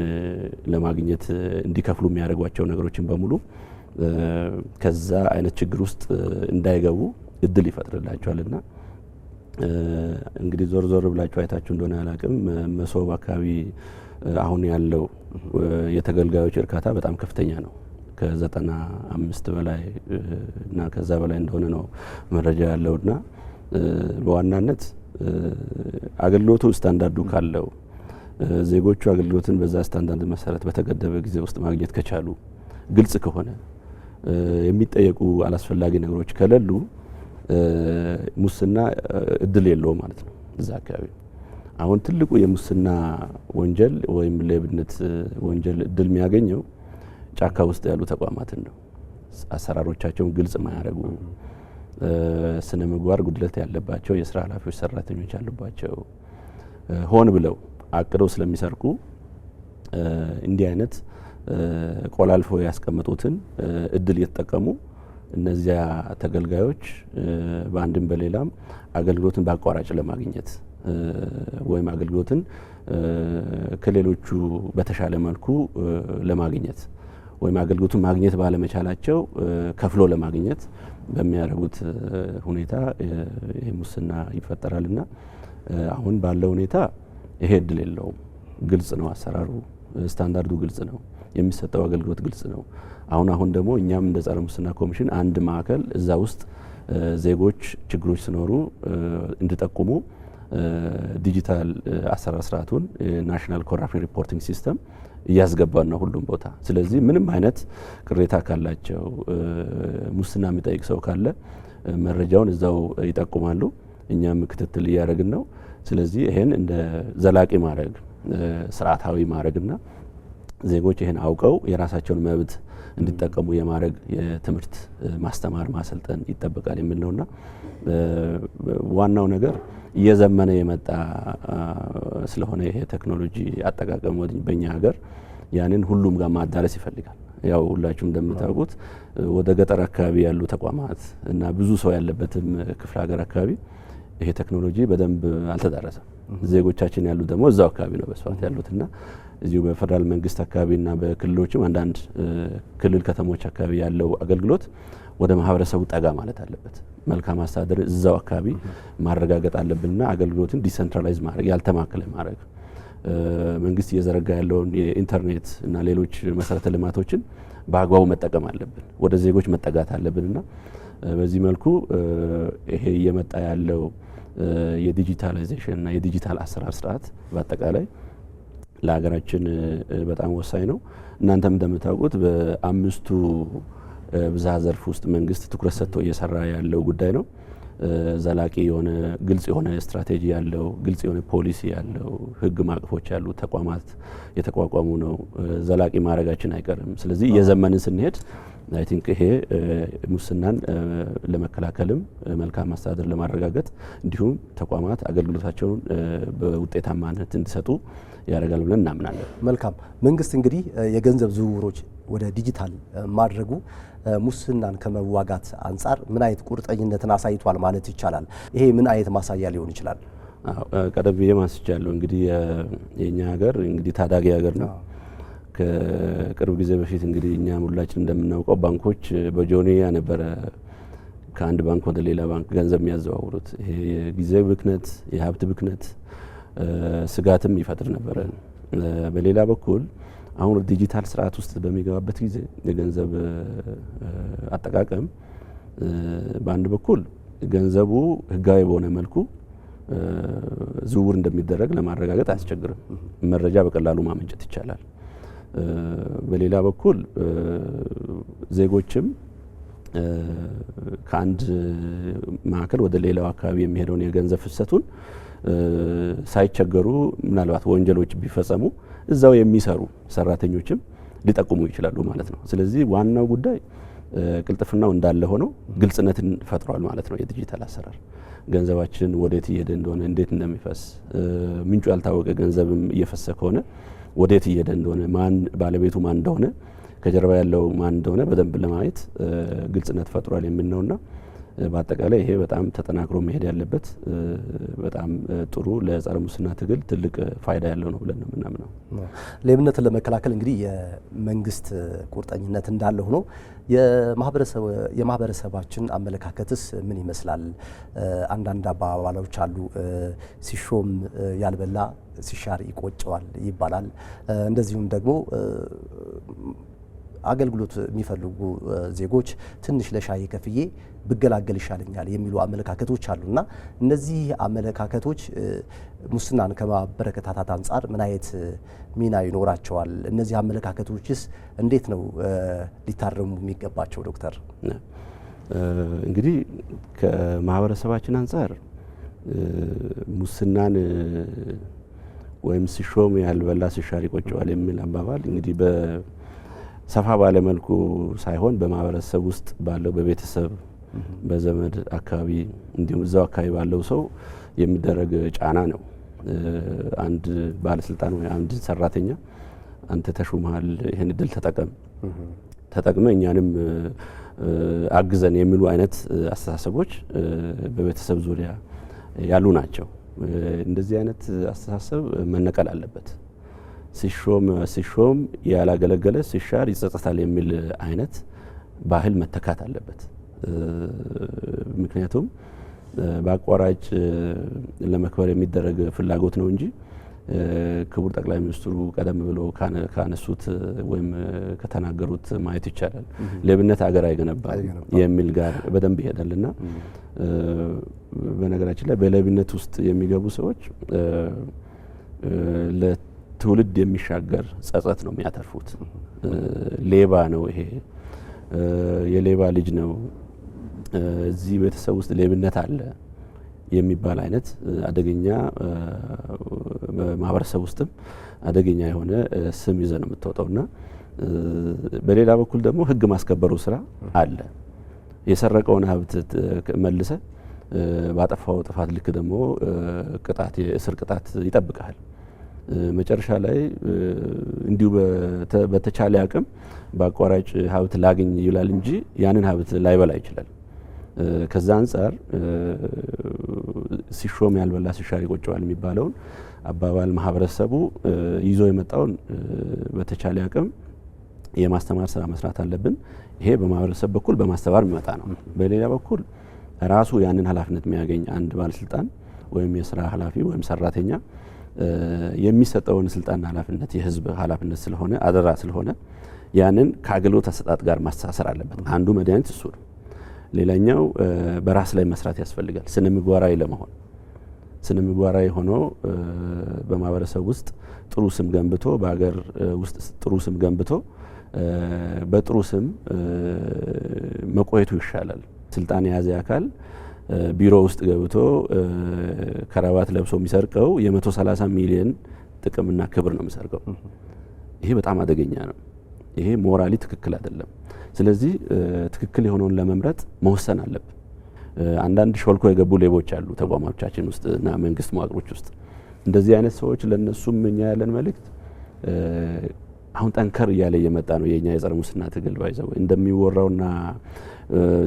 ለማግኘት እንዲከፍሉ የሚያደርጓቸው ነገሮችን በሙሉ ከዛ አይነት ችግር ውስጥ እንዳይገቡ እድል ይፈጥርላቸዋልና እንግዲህ ዞር ዞር ብላችሁ አይታችሁ እንደሆነ አላቅም፣ መሶብ አካባቢ አሁን ያለው የተገልጋዮች እርካታ በጣም ከፍተኛ ነው። ከ95 በላይ እና ከዛ በላይ እንደሆነ ነው መረጃ ያለውና በዋናነት አገልግሎቱ ስታንዳርዱ ካለው ዜጎቹ አገልግሎትን በዛ ስታንዳርድ መሰረት በተገደበ ጊዜ ውስጥ ማግኘት ከቻሉ፣ ግልጽ ከሆነ የሚጠየቁ አላስፈላጊ ነገሮች ከሌሉ ሙስና እድል የለውም ማለት ነው እዛ አካባቢ። አሁን ትልቁ የሙስና ወንጀል ወይም ሌብነት ወንጀል እድል የሚያገኘው ጫካ ውስጥ ያሉ ተቋማትን ነው። አሰራሮቻቸውን ግልጽ ማያደርጉ፣ ስነ ምግባር ጉድለት ያለባቸው የስራ ኃላፊዎች፣ ሰራተኞች ያሉባቸው ሆን ብለው አቅደው ስለሚሰርቁ እንዲህ አይነት ቆላልፈው ያስቀመጡትን እድል እየተጠቀሙ እነዚያ ተገልጋዮች በአንድም በሌላም አገልግሎትን በአቋራጭ ለማግኘት ወይም አገልግሎትን ከሌሎቹ በተሻለ መልኩ ለማግኘት ወይም አገልግሎቱን ማግኘት ባለመቻላቸው ከፍሎ ለማግኘት በሚያደርጉት ሁኔታ ይሄ ሙስና ይፈጠራልና አሁን ባለው ሁኔታ ይሄ እድል የለውም። ግልጽ ነው አሰራሩ፣ ስታንዳርዱ ግልጽ ነው፣ የሚሰጠው አገልግሎት ግልጽ ነው። አሁን ደግሞ እኛም እንደ ጸረ ሙስና ኮሚሽን አንድ ማዕከል እዛ ውስጥ ዜጎች ችግሮች ሲኖሩ እንዲጠቁሙ ዲጂታል አሰራር ስርዓቱን ናሽናል ኮራፕሽን ሪፖርቲንግ ሲስተም እያስገባን ነው ሁሉም ቦታ። ስለዚህ ምንም አይነት ቅሬታ ካላቸው ሙስና የሚጠይቅ ሰው ካለ መረጃውን እዛው ይጠቁማሉ። እኛም ክትትል እያደረግን ነው። ስለዚህ ይሄን እንደ ዘላቂ ማድረግ ስርዓታዊ ማድረግና ዜጎች ይሄን አውቀው የራሳቸውን መብት እንዲጠቀሙ የማድረግ የትምህርት ማስተማር ማሰልጠን ይጠበቃል የሚል ነውና ዋናው ነገር እየዘመነ የመጣ ስለሆነ ይሄ ቴክኖሎጂ አጠቃቀም በእኛ ሀገር ያንን ሁሉም ጋር ማዳረስ ይፈልጋል። ያው ሁላችሁም እንደምታውቁት ወደ ገጠር አካባቢ ያሉ ተቋማት እና ብዙ ሰው ያለበትም ክፍለ ሀገር አካባቢ ይሄ ቴክኖሎጂ በደንብ አልተዳረሰም። ዜጎቻችን ያሉ ደግሞ እዛው አካባቢ ነው በስፋት ያሉትና እዚሁ በፌደራል መንግስት አካባቢና በክልሎችም አንዳንድ ክልል ከተሞች አካባቢ ያለው አገልግሎት ወደ ማህበረሰቡ ጠጋ ማለት አለበት። መልካም አስተዳደር እዛው አካባቢ ማረጋገጥ አለብንና አገልግሎትን ዲሰንትራላይዝ ማድረግ ያልተማከለ ማድረግ መንግስት እየዘረጋ ያለውን የኢንተርኔት እና ሌሎች መሰረተ ልማቶችን በአግባቡ መጠቀም አለብን። ወደ ዜጎች መጠጋት አለብንና በዚህ መልኩ ይሄ እየመጣ ያለው የዲጂታላይዜሽን እና የዲጂታል አሰራር ስርዓት በአጠቃላይ ለሀገራችን በጣም ወሳኝ ነው። እናንተም እንደምታውቁት በአምስቱ ብዝሃ ዘርፍ ውስጥ መንግስት ትኩረት ሰጥቶ እየሰራ ያለው ጉዳይ ነው። ዘላቂ የሆነ ግልጽ የሆነ ስትራቴጂ ያለው ግልጽ የሆነ ፖሊሲ ያለው ህግ ማዕቀፎች ያሉ ተቋማት የተቋቋሙ ነው። ዘላቂ ማድረጋችን አይቀርም። ስለዚህ እየዘመንን ስንሄድ አይ ቲንክ ይሄ ሙስናን ለመከላከልም መልካም አስተዳደር ለማረጋገጥ እንዲሁም ተቋማት አገልግሎታቸውን በውጤታማነት እንዲሰጡ ያደርጋል ብለን እናምናለን። መልካም። መንግስት እንግዲህ የገንዘብ ዝውውሮች ወደ ዲጂታል ማድረጉ ሙስናን ከመዋጋት አንጻር ምን አይነት ቁርጠኝነትን አሳይቷል ማለት ይቻላል? ይሄ ምን አይነት ማሳያ ሊሆን ይችላል? ቀደም ብዬ ማስቻለሁ። እንግዲህ የኛ ሀገር እንግዲህ ታዳጊ ሀገር ነው። ከቅርብ ጊዜ በፊት እንግዲህ እኛ ሁላችን እንደምናውቀው ባንኮች በጆንያ ነበረ ከአንድ ባንክ ወደ ሌላ ባንክ ገንዘብ የሚያዘዋውሩት። ይሄ የጊዜ ብክነት፣ የሀብት ብክነት ስጋትም ይፈጥር ነበረ። በሌላ በኩል አሁን ዲጂታል ስርዓት ውስጥ በሚገባበት ጊዜ የገንዘብ አጠቃቀም በአንድ በኩል ገንዘቡ ህጋዊ በሆነ መልኩ ዝውውር እንደሚደረግ ለማረጋገጥ አያስቸግርም። መረጃ በቀላሉ ማመንጨት ይቻላል። በሌላ በኩል ዜጎችም ከአንድ ማዕከል ወደ ሌላው አካባቢ የሚሄደውን የገንዘብ ፍሰቱን ሳይቸገሩ ምናልባት ወንጀሎች ቢፈጸሙ እዛው የሚሰሩ ሰራተኞችም ሊጠቁሙ ይችላሉ ማለት ነው። ስለዚህ ዋናው ጉዳይ ቅልጥፍናው እንዳለ ሆኖ ግልጽነትን ፈጥሯል ማለት ነው። የዲጂታል አሰራር ገንዘባችን ወዴት እየሄደ እንደሆነ፣ እንዴት እንደሚፈስ፣ ምንጩ ያልታወቀ ገንዘብም እየፈሰ ከሆነ ወዴት እየሄደ እንደሆነ፣ ማን ባለቤቱ ማን እንደሆነ፣ ከጀርባ ያለው ማን እንደሆነ በደንብ ለማየት ግልጽነት ፈጥሯል የሚል ነውና በአጠቃላይ ይሄ በጣም ተጠናክሮ መሄድ ያለበት በጣም ጥሩ ለጸረ ሙስና ትግል ትልቅ ፋይዳ ያለው ነው ብለን ነው የምናምነው። ሌብነትን ለመከላከል እንግዲህ የመንግስት ቁርጠኝነት እንዳለ ሆኖ የማህበረሰባችን አመለካከትስ ምን ይመስላል? አንዳንድ አባባሎች አሉ። ሲሾም ያልበላ ሲሻር ይቆጨዋል ይባላል። እንደዚሁም ደግሞ አገልግሎት የሚፈልጉ ዜጎች ትንሽ ለሻይ ከፍዬ ብገላገል ይሻለኛል የሚሉ አመለካከቶች አሉና እነዚህ አመለካከቶች ሙስናን ከማበረከታት አንጻር ምን አይነት ሚና ይኖራቸዋል? እነዚህ አመለካከቶችስ እንዴት ነው ሊታረሙ የሚገባቸው? ዶክተር እንግዲህ ከማህበረሰባችን አንጻር ሙስናን ወይም ሲሾም ያልበላ ሲሻር ይቆጨዋል የሚል አባባል እንግዲህ በሰፋ ባለ መልኩ ሳይሆን በማህበረሰብ ውስጥ ባለው በቤተሰብ በዘመድ አካባቢ እንዲሁም እዛው አካባቢ ባለው ሰው የሚደረግ ጫና ነው። አንድ ባለስልጣን ወይ አንድ ሰራተኛ አንተ ተሹመሃል፣ ይሄን እድል ተጠቅመ እኛንም አግዘን የሚሉ አይነት አስተሳሰቦች በቤተሰብ ዙሪያ ያሉ ናቸው። እንደዚህ አይነት አስተሳሰብ መነቀል አለበት። ሲሾም ያላገለገለ ሲሻር ይጸጸታል የሚል አይነት ባህል መተካት አለበት። ምክንያቱም በአቋራጭ ለመክበር የሚደረግ ፍላጎት ነው እንጂ ክቡር ጠቅላይ ሚኒስትሩ ቀደም ብሎ ካነሱት ወይም ከተናገሩት ማየት ይቻላል። ሌብነት ሀገር አይገነባም የሚል ጋር በደንብ ይሄዳልና በነገራችን ላይ በሌብነት ውስጥ የሚገቡ ሰዎች ለትውልድ የሚሻገር ጸጸት ነው የሚያተርፉት። ሌባ ነው ይሄ፣ የሌባ ልጅ ነው፣ እዚህ ቤተሰብ ውስጥ ሌብነት አለ የሚባል አይነት አደገኛ በማህበረሰብ ውስጥም አደገኛ የሆነ ስም ይዘ ነው የምትወጣውና በሌላ በኩል ደግሞ ሕግ ማስከበሩ ስራ አለ። የሰረቀውን ሀብት መልሰ ባጠፋው ጥፋት ልክ ደግሞ ቅጣት፣ የእስር ቅጣት ይጠብቃል። መጨረሻ ላይ እንዲሁ በተቻለ አቅም በአቋራጭ ሀብት ላግኝ ይላል እንጂ ያንን ሀብት ላይበላ ይችላል። ከዛ አንጻር ሲሾም ያልበላ ሲሻር ይቆጨዋል የሚባለውን አባባል ማህበረሰቡ ይዞ የመጣውን በተቻለ አቅም የማስተማር ስራ መስራት አለብን። ይሄ በማህበረሰብ በኩል በማስተባበር የሚመጣ ነው። በሌላ በኩል ራሱ ያንን ኃላፊነት የሚያገኝ አንድ ባለስልጣን ወይም የስራ ኃላፊ ወይም ሰራተኛ የሚሰጠውን ስልጣንና ኃላፊነት የህዝብ ኃላፊነት ስለሆነ አደራ ስለሆነ ያንን ከአገልግሎት አሰጣጥ ጋር ማስተሳሰር አለበት። አንዱ መድኃኒት እሱ ነው። ሌላኛው በራስ ላይ መስራት ያስፈልጋል። ስነ ምግባራዊ ለመሆን ስነ ምግባራዊ ሆኖ በማህበረሰብ ውስጥ ጥሩ ስም ገንብቶ በሀገር ውስጥ ጥሩ ስም ገንብቶ በጥሩ ስም መቆየቱ ይሻላል። ስልጣን የያዘ አካል ቢሮ ውስጥ ገብቶ ከረባት ለብሶ የሚሰርቀው የ130 ሚሊዮን ጥቅምና ክብር ነው የሚሰርቀው። ይሄ በጣም አደገኛ ነው። ይሄ ሞራሊ ትክክል አይደለም። ስለዚህ ትክክል የሆነውን ለመምረጥ መወሰን አለብን። አንዳንድ ሾልኮ የገቡ ሌቦች አሉ ተቋማቶቻችን ውስጥ እና መንግስት መዋቅሮች ውስጥ። እንደዚህ አይነት ሰዎች ለነሱም እኛ ያለን መልእክት አሁን ጠንከር እያለ እየመጣ ነው። የኛ የጸረ ሙስና ትግል ባይዘው እንደሚወራውና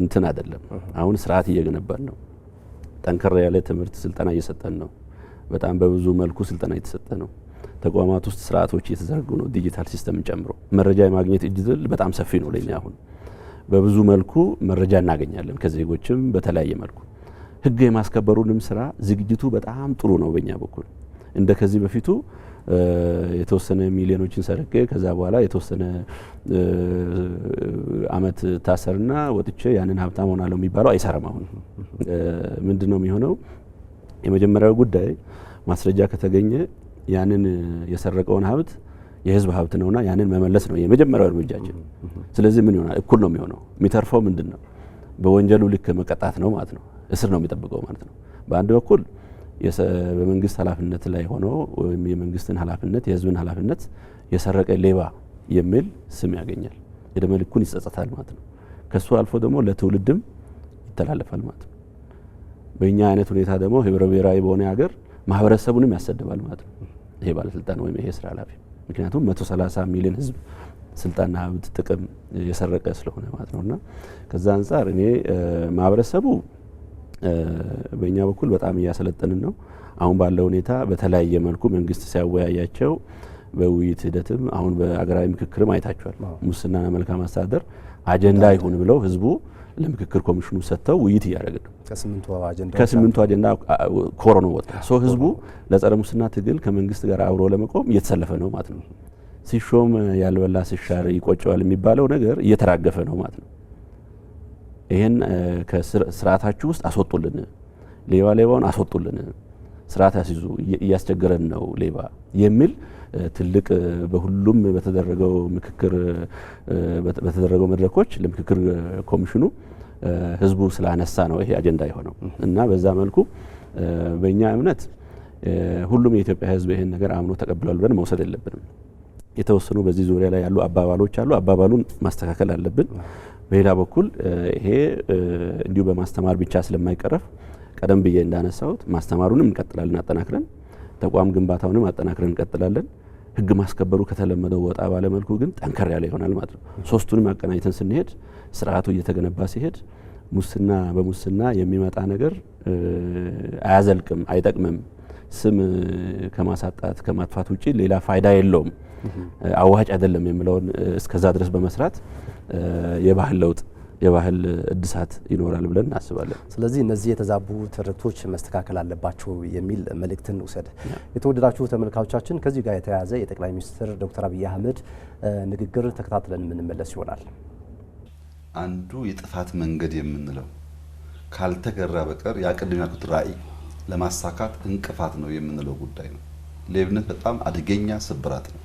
እንትን አይደለም። አሁን ስርዓት እየገነባን ነው። ጠንከር ያለ ትምህርት ስልጠና እየሰጠን ነው። በጣም በብዙ መልኩ ስልጠና እየተሰጠ ነው። ተቋማት ውስጥ ስርዓቶች እየተዘረጉ ነው። ዲጂታል ሲስተምን ጨምሮ መረጃ የማግኘት እድል በጣም ሰፊ ነው ለኛ። አሁን በብዙ መልኩ መረጃ እናገኛለን ከዜጎችም በተለያየ መልኩ። ህግ የማስከበሩንም ስራ ዝግጅቱ በጣም ጥሩ ነው በእኛ በኩል። እንደ ከዚህ በፊቱ የተወሰነ ሚሊዮኖችን ሰርቄ ከዛ በኋላ የተወሰነ አመት ታሰርና ወጥቼ ያንን ሀብታም ሆናለሁ የሚባለው አይሰራም። አሁን ምንድነው የሚሆነው? የመጀመሪያው ጉዳይ ማስረጃ ከተገኘ ያንን የሰረቀውን ሀብት የህዝብ ሀብት ነውና ያንን መመለስ ነው የመጀመሪያው እርምጃችን። ስለዚህ ምን ይሆናል? እኩል ነው የሚሆነው። የሚተርፈው ምንድነው? በወንጀሉ ልክ መቀጣት ነው ማለት ነው። እስር ነው የሚጠብቀው ማለት ነው። በአንድ በኩል በመንግስት ኃላፊነት ላይ ሆኖ ወይም የመንግስትን ኃላፊነት የህዝብን ኃላፊነት የሰረቀ ሌባ የሚል ስም ያገኛል። የደም ልኩን ይጸጸታል ማለት ነው። ከሱ አልፎ ደግሞ ለትውልድም ይተላለፋል ማለት ነው። በእኛ አይነት ሁኔታ ደግሞ ህብረ ብሔራዊ በሆነ ሀገር ማህበረሰቡንም ያሰድባል ማለት ነው ይሄ ባለስልጣን ወይም ይሄ ስራ ኃላፊ። ምክንያቱም 130 ሚሊዮን ህዝብ ስልጣንና ሀብት ጥቅም የሰረቀ ስለሆነ ማለት ነውና ከዛ አንጻር እኔ ማህበረሰቡ በእኛ በኩል በጣም እያሰለጠንን ነው። አሁን ባለው ሁኔታ በተለያየ መልኩ መንግስት ሲያወያያቸው በውይይት ሂደትም አሁን በአገራዊ ምክክርም አይታችኋል። ሙስናና መልካም አስተዳደር አጀንዳ ይሁን ብለው ህዝቡ ለምክክር ኮሚሽኑ ሰጥተው ውይይት እያደረገ ነው። ከስምንቱ አጀንዳ ኮሮ ነው ወጣ። ህዝቡ ለጸረ ሙስና ትግል ከመንግስት ጋር አብሮ ለመቆም እየተሰለፈ ነው ማለት ነው። ሲሾም ያልበላ ሲሻር ይቆጨዋል የሚባለው ነገር እየተራገፈ ነው ማለት ነው። ይሄን ከስርዓታችሁ ውስጥ አስወጡልን፣ ሌባውን አስወጡልን፣ ስርዓት ያስይዙ፣ እያስቸገረን ነው ሌባ የሚል ትልቅ በሁሉም በተደረገው ምክክር በተደረገው መድረኮች ለምክክር ኮሚሽኑ ህዝቡ ስላነሳ ነው ይሄ አጀንዳ የሆነው እና በዛ መልኩ በእኛ እምነት ሁሉም የኢትዮጵያ ህዝብ ይሄን ነገር አምኖ ተቀብሏል ብለን መውሰድ የለብንም። የተወሰኑ በዚህ ዙሪያ ላይ ያሉ አባባሎች አሉ። አባባሉን ማስተካከል አለብን። በሌላ በኩል ይሄ እንዲሁ በማስተማር ብቻ ስለማይቀረፍ ቀደም ብዬ እንዳነሳሁት ማስተማሩንም እንቀጥላለን አጠናክረን፣ ተቋም ግንባታውንም አጠናክረን እንቀጥላለን። ህግ ማስከበሩ ከተለመደው ወጣ ባለ መልኩ ግን ጠንከር ያለ ይሆናል ማለት ነው። ሶስቱንም አቀናጅተን ስንሄድ ስርዓቱ እየተገነባ ሲሄድ ሙስና በሙስና የሚመጣ ነገር አያዘልቅም፣ አይጠቅምም። ስም ከማሳጣት ከማጥፋት ውጪ ሌላ ፋይዳ የለውም፣ አዋጭ አይደለም የሚለውን እስከዛ ድረስ በመስራት የባህል ለውጥ የባህል እድሳት ይኖራል ብለን እናስባለን። ስለዚህ እነዚህ የተዛቡ ትርክቶች መስተካከል አለባቸው የሚል መልእክትን ውሰድ። የተወደዳችሁ ተመልካቾቻችን ከዚህ ጋር የተያያዘ የጠቅላይ ሚኒስትር ዶክተር አብይ አህመድ ንግግር ተከታትለን የምንመለስ ይሆናል። አንዱ የጥፋት መንገድ የምንለው ካልተገራ በቀር ያቅድም ያልኩት ራዕይ ለማሳካት እንቅፋት ነው የምንለው ጉዳይ ነው። ሌብነት በጣም አደገኛ ስብራት ነው።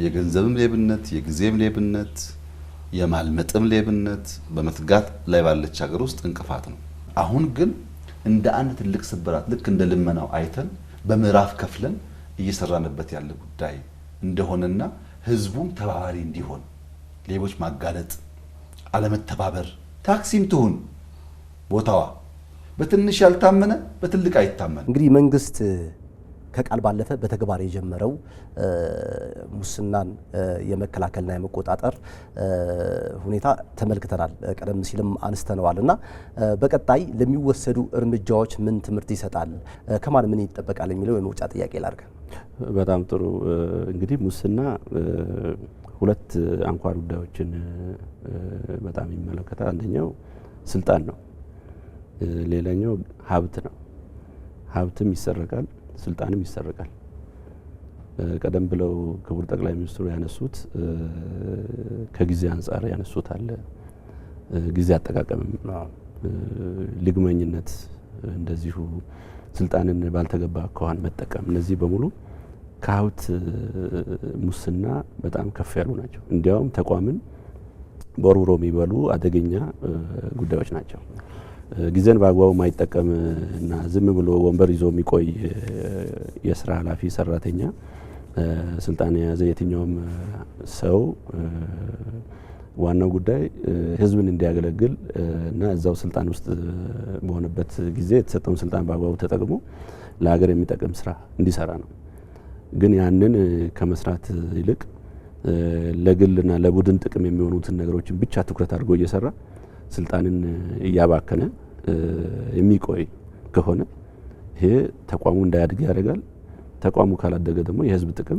የገንዘብም ሌብነት፣ የጊዜም ሌብነት፣ የማልመጥም ሌብነት በመትጋት ላይ ባለች ሀገር ውስጥ እንቅፋት ነው። አሁን ግን እንደ አንድ ትልቅ ስብራት ልክ እንደ ልመናው አይተን በምዕራፍ ከፍለን እየሰራንበት ያለ ጉዳይ እንደሆነና ህዝቡም ተባባሪ እንዲሆን ሌቦች ማጋለጥ፣ አለመተባበር፣ ታክሲም ትሁን ቦታዋ በትንሽ ያልታመነ በትልቅ አይታመን። እንግዲህ መንግስት ከቃል ባለፈ በተግባር የጀመረው ሙስናን የመከላከልና የመቆጣጠር ሁኔታ ተመልክተናል። ቀደም ሲልም አንስተነዋልና በቀጣይ ለሚወሰዱ እርምጃዎች ምን ትምህርት ይሰጣል፣ ከማን ምን ይጠበቃል የሚለው የመውጫ ጥያቄ ላድርግ። በጣም ጥሩ። እንግዲህ ሙስና ሁለት አንኳር ጉዳዮችን በጣም ይመለከታል። አንደኛው ስልጣን ነው፣ ሌላኛው ሀብት ነው። ሀብትም ይሰረቃል፣ ስልጣንም ይሰረቃል። ቀደም ብለው ክቡር ጠቅላይ ሚኒስትሩ ያነሱት ከጊዜ አንጻር ያነሱት አለ። ጊዜ አጠቃቀምም፣ ልግመኝነት፣ እንደዚሁ ስልጣንን ባልተገባ አኳኋን መጠቀም፣ እነዚህ በሙሉ ከሀብት ሙስና በጣም ከፍ ያሉ ናቸው። እንዲያውም ተቋምን በወርውሮ የሚበሉ አደገኛ ጉዳዮች ናቸው። ጊዜን በአግባቡ ማይጠቀም እና ዝም ብሎ ወንበር ይዞ የሚቆይ የስራ ኃላፊ ሰራተኛ ስልጣን የያዘ የትኛውም ሰው ዋናው ጉዳይ ህዝብን እንዲያገለግል እና እዛው ስልጣን ውስጥ በሆነበት ጊዜ የተሰጠውን ስልጣን በአግባቡ ተጠቅሞ ለሀገር የሚጠቅም ስራ እንዲሰራ ነው። ግን ያንን ከመስራት ይልቅ ለግልና ለቡድን ጥቅም የሚሆኑትን ነገሮችን ብቻ ትኩረት አድርጎ እየሰራ ስልጣንን እያባከነ የሚቆይ ከሆነ ይሄ ተቋሙ እንዳያድግ ያደርጋል። ተቋሙ ካላደገ ደግሞ የህዝብ ጥቅም፣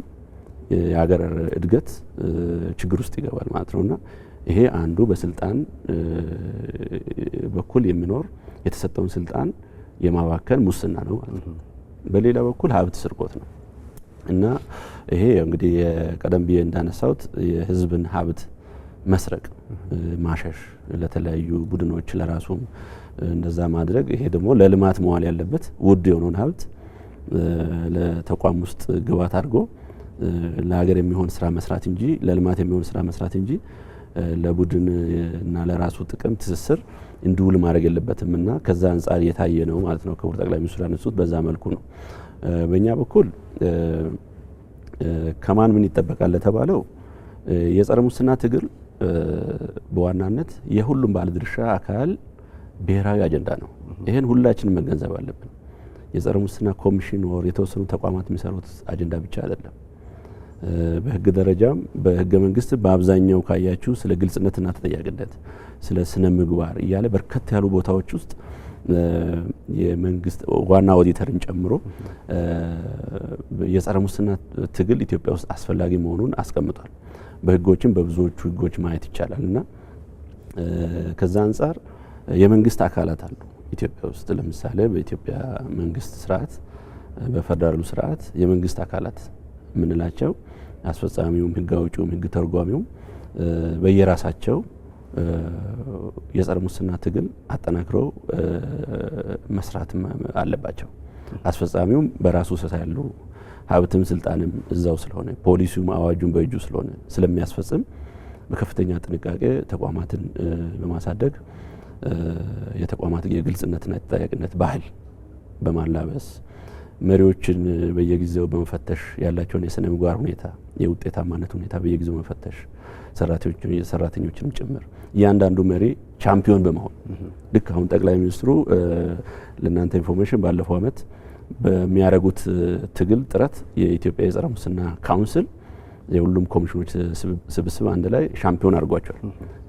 የሀገር እድገት ችግር ውስጥ ይገባል ማለት ነውና ይሄ አንዱ በስልጣን በኩል የሚኖር የተሰጠውን ስልጣን የማባከን ሙስና ነው ማለት ነው። በሌላ በኩል ሀብት ስርቆት ነው እና ይሄ እንግዲህ ቀደም ብዬ እንዳነሳሁት የህዝብን ሀብት መስረቅ፣ ማሸሽ፣ ለተለያዩ ቡድኖች ለራሱም እንደዛ ማድረግ፣ ይሄ ደግሞ ለልማት መዋል ያለበት ውድ የሆነውን ሀብት ለተቋም ውስጥ ግብዓት አድርጎ ለሀገር የሚሆን ስራ መስራት እንጂ ለልማት የሚሆን ስራ መስራት እንጂ ለቡድን እና ለራሱ ጥቅም ትስስር እንዲውል ማድረግ የለበትም እና ከዛ አንጻር የታየ ነው ማለት ነው። ክቡር ጠቅላይ ሚኒስትሩ ያነሱት በዛ መልኩ ነው። በእኛ በኩል ከማን ምን ይጠበቃል ለተባለው የጸረ ሙስና ትግል በዋናነት የሁሉም ባለድርሻ አካል ብሔራዊ አጀንዳ ነው። ይሄን ሁላችንም መገንዘብ አለብን። የጸረ ሙስና ኮሚሽን ወር የተወሰኑ ተቋማት የሚሰሩት አጀንዳ ብቻ አይደለም። በህግ ደረጃም በህገ መንግስት በአብዛኛው ካያችሁ ስለ ግልጽነትና ተጠያቂነት፣ ስለ ስነ ምግባር እያለ በርከት ያሉ ቦታዎች ውስጥ የመንግስት ዋና ኦዲተርን ጨምሮ የጸረ ሙስና ትግል ኢትዮጵያ ውስጥ አስፈላጊ መሆኑን አስቀምጧል። በህጎችም በብዙዎቹ ህጎች ማየት ይቻላል እና ከዛ አንጻር የመንግስት አካላት አሉ ኢትዮጵያ ውስጥ። ለምሳሌ በኢትዮጵያ መንግስት ስርዓት፣ በፌደራሉ ስርዓት የመንግስት አካላት የምንላቸው አስፈጻሚውም፣ ህግ አውጪውም፣ ህግ ተርጓሚውም በየራሳቸው የጸረ ሙስና ትግል አጠናክረው መስራት አለባቸው። አስፈጻሚውም በራሱ ስራ ያለው ሀብትም ስልጣንም እዛው ስለሆነ ፖሊሲውም አዋጁም በእጁ ስለሆነ ስለሚያስፈጽም በከፍተኛ ጥንቃቄ ተቋማትን በማሳደግ የተቋማት የግልጽነትና የተጠያቂነት ባህል በማላበስ መሪዎችን በየጊዜው በመፈተሽ ያላቸውን የስነ ምግባር ሁኔታ የውጤታማነት ሁኔታ በየጊዜው መፈተሽ ሰራተኞችንም ጭምር እያንዳንዱ መሪ ቻምፒዮን በመሆን ልክ አሁን ጠቅላይ ሚኒስትሩ ለእናንተ ኢንፎርሜሽን ባለፈው ዓመት በሚያደርጉት ትግል ጥረት የኢትዮጵያ የጸረ ሙስና ካውንስል የሁሉም ኮሚሽኖች ስብስብ አንድ ላይ ሻምፒዮን አድርጓቸዋል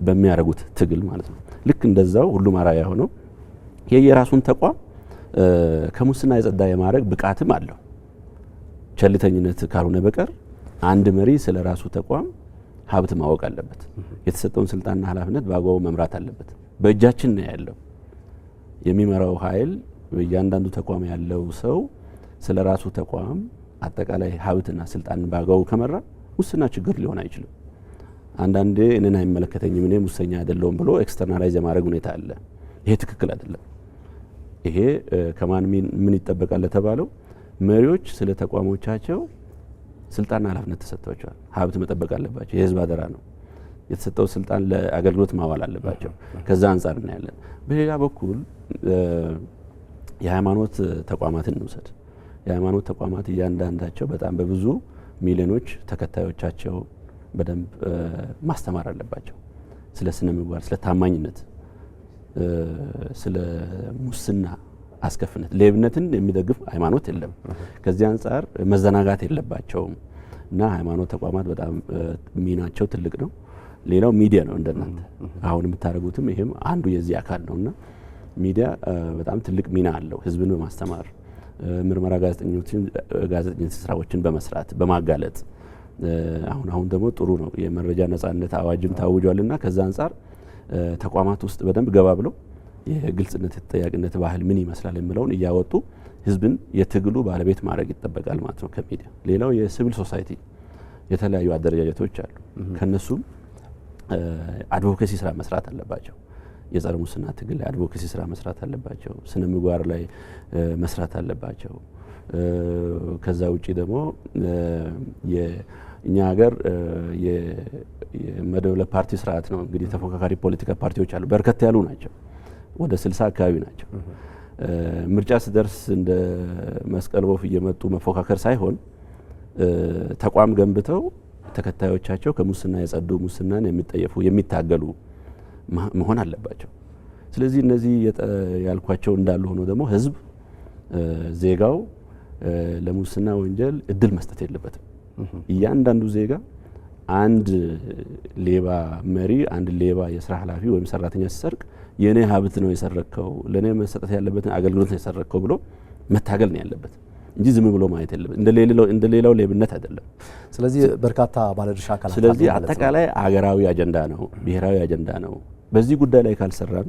በሚያደርጉት ትግል ማለት ነው። ልክ እንደዛው ሁሉም አራያ ሆነው የየራሱን ተቋም ከሙስና የጸዳ የማድረግ ብቃትም አለው። ቸልተኝነት ካልሆነ በቀር አንድ መሪ ስለ ራሱ ተቋም ሀብት ማወቅ አለበት። የተሰጠውን ስልጣንና ኃላፊነት በአግባቡ መምራት አለበት። በእጃችን ነው ያለው። የሚመራው ኃይል በእያንዳንዱ ተቋም ያለው ሰው ስለ ራሱ ተቋም አጠቃላይ ሀብትና ስልጣንን በአግባቡ ከመራ ሙስና ችግር ሊሆን አይችልም። አንዳንዴ እኔን አይመለከተኝም እኔ ሙሰኛ አይደለሁም ብሎ ኤክስተርናላይዝ የማድረግ ሁኔታ አለ። ይሄ ትክክል አይደለም። ይሄ ከማን ምን ይጠበቃል ለተባለው መሪዎች ስለ ተቋሞቻቸው ስልጣንና ኃላፊነት ተሰጥቷቸዋል። ሀብት መጠበቅ አለባቸው። የህዝብ አደራ ነው። የተሰጠው ስልጣን ለአገልግሎት ማዋል አለባቸው። ከዛ አንጻር እናያለን። በሌላ በኩል የሃይማኖት ተቋማትን እንውሰድ። የሃይማኖት ተቋማት እያንዳንዳቸው በጣም በብዙ ሚሊዮኖች ተከታዮቻቸው በደንብ ማስተማር አለባቸው። ስለ ስነ ምግባር፣ ስለ ታማኝነት፣ ስለ ሙስና አስከፍነት፣ ሌብነትን የሚደግፍ ሃይማኖት የለም። ከዚህ አንጻር መዘናጋት የለባቸውም እና ሃይማኖት ተቋማት በጣም ሚናቸው ትልቅ ነው። ሌላው ሚዲያ ነው። እንደናንተ አሁን የምታደርጉትም ይሄም አንዱ የዚህ አካል ነውና ሚዲያ በጣም ትልቅ ሚና አለው ህዝብን በማስተማር ምርመራ ጋዜጠኝነት ስራዎችን በመስራት በማጋለጥ አሁን ደግሞ ጥሩ ነው የመረጃ ነጻነት አዋጅም ታውጇልና ከዛ አንጻር ተቋማት ውስጥ በደንብ ገባ ብለው የግልጽነት የተጠያቂነት ባህል ምን ይመስላል የሚለውን እያወጡ ህዝብን የትግሉ ባለቤት ማድረግ ይጠበቃል ማለት ነው ከሚዲያ። ሌላው የሲቪል ሶሳይቲ የተለያዩ አደረጃጀቶች አሉ። ከነሱም አድቮኬሲ ስራ መስራት አለባቸው። የጸረ ሙስና ትግል ላይ አድቮኬሲ ስራ መስራት አለባቸው። ስነ ምግባር ላይ መስራት አለባቸው። ከዛ ውጪ ደግሞ የእኛ ሀገር የመደበለ ፓርቲ ስርዓት ነው። እንግዲህ ተፎካካሪ ፖለቲካ ፓርቲዎች አሉ። በርከት ያሉ ናቸው። ወደ 60 አካባቢ ናቸው። ምርጫ ሲደርስ እንደ መስቀል ወፍ እየመጡ መፎካከር ሳይሆን ተቋም ገንብተው ተከታዮቻቸው ከሙስና የጸዱ ሙስናን የሚጠየፉ የሚታገሉ መሆን አለባቸው። ስለዚህ እነዚህ ያልኳቸው እንዳሉ ሆኖ ደግሞ ህዝብ ዜጋው ለሙስና ወንጀል እድል መስጠት የለበትም። እያንዳንዱ ዜጋ አንድ ሌባ መሪ፣ አንድ ሌባ የስራ ኃላፊ ወይም ሰራተኛ ሲሰርቅ የኔ ሀብት ነው የሰረከው፣ ለኔ መሰጠት ያለበትን አገልግሎት ነው የሰረከው ብሎ መታገል ነው ያለበት እንጂ ዝም ብሎ ማየት የለበት። እንደ ሌላው ሌብነት አይደለም። ስለዚህ በርካታ ባለድርሻ አካላት ስለዚህ አጠቃላይ አገራዊ አጀንዳ ነው፣ ብሔራዊ አጀንዳ ነው። በዚህ ጉዳይ ላይ ካልሰራን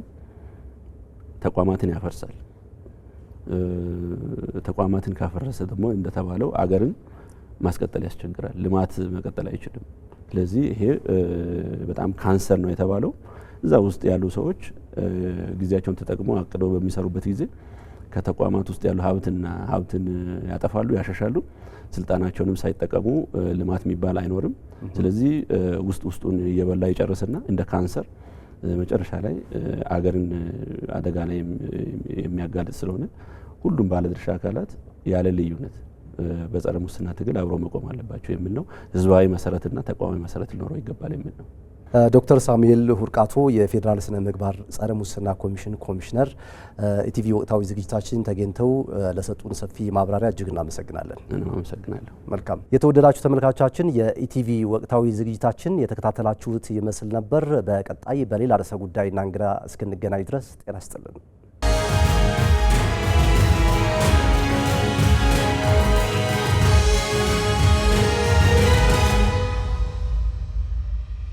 ተቋማትን ያፈርሳል። ተቋማትን ካፈረሰ ደግሞ እንደተባለው አገርን ማስቀጠል ያስቸግራል። ልማት መቀጠል አይችልም። ስለዚህ ይሄ በጣም ካንሰር ነው የተባለው። እዛ ውስጥ ያሉ ሰዎች ጊዜያቸውን ተጠቅመው አቅደው በሚሰሩበት ጊዜ ከተቋማት ውስጥ ያሉ ሀብትን ያጠፋሉ፣ ያሻሻሉ። ስልጣናቸውንም ሳይጠቀሙ ልማት የሚባል አይኖርም። ስለዚህ ውስጡን እየበላ ይጨርስና እንደ ካንሰር መጨረሻ ላይ አገርን አደጋ ላይ የሚያጋልጥ ስለሆነ ሁሉም ባለድርሻ አካላት ያለ ልዩነት በጸረ ሙስና ትግል አብረው መቆም አለባቸው የሚል ነው። ህዝባዊ መሰረትና ተቋማዊ መሰረት ሊኖረው ይገባል የሚል ነው። ዶክተር ሳሙኤል ሁርቃቶ የፌዴራል ስነ ምግባር ጸረ ሙስና ኮሚሽን ኮሚሽነር ኢቲቪ ወቅታዊ ዝግጅታችን ተገኝተው ለሰጡን ሰፊ ማብራሪያ እጅግ እናመሰግናለን። አመሰግናለሁ። መልካም የተወደዳችሁ ተመልካቾቻችን የኢቲቪ ወቅታዊ ዝግጅታችን የተከታተላችሁት ይመስል ነበር። በቀጣይ በሌላ ርዕሰ ጉዳይና እንግዳ እስክንገናኝ ድረስ ጤና ይስጥልን።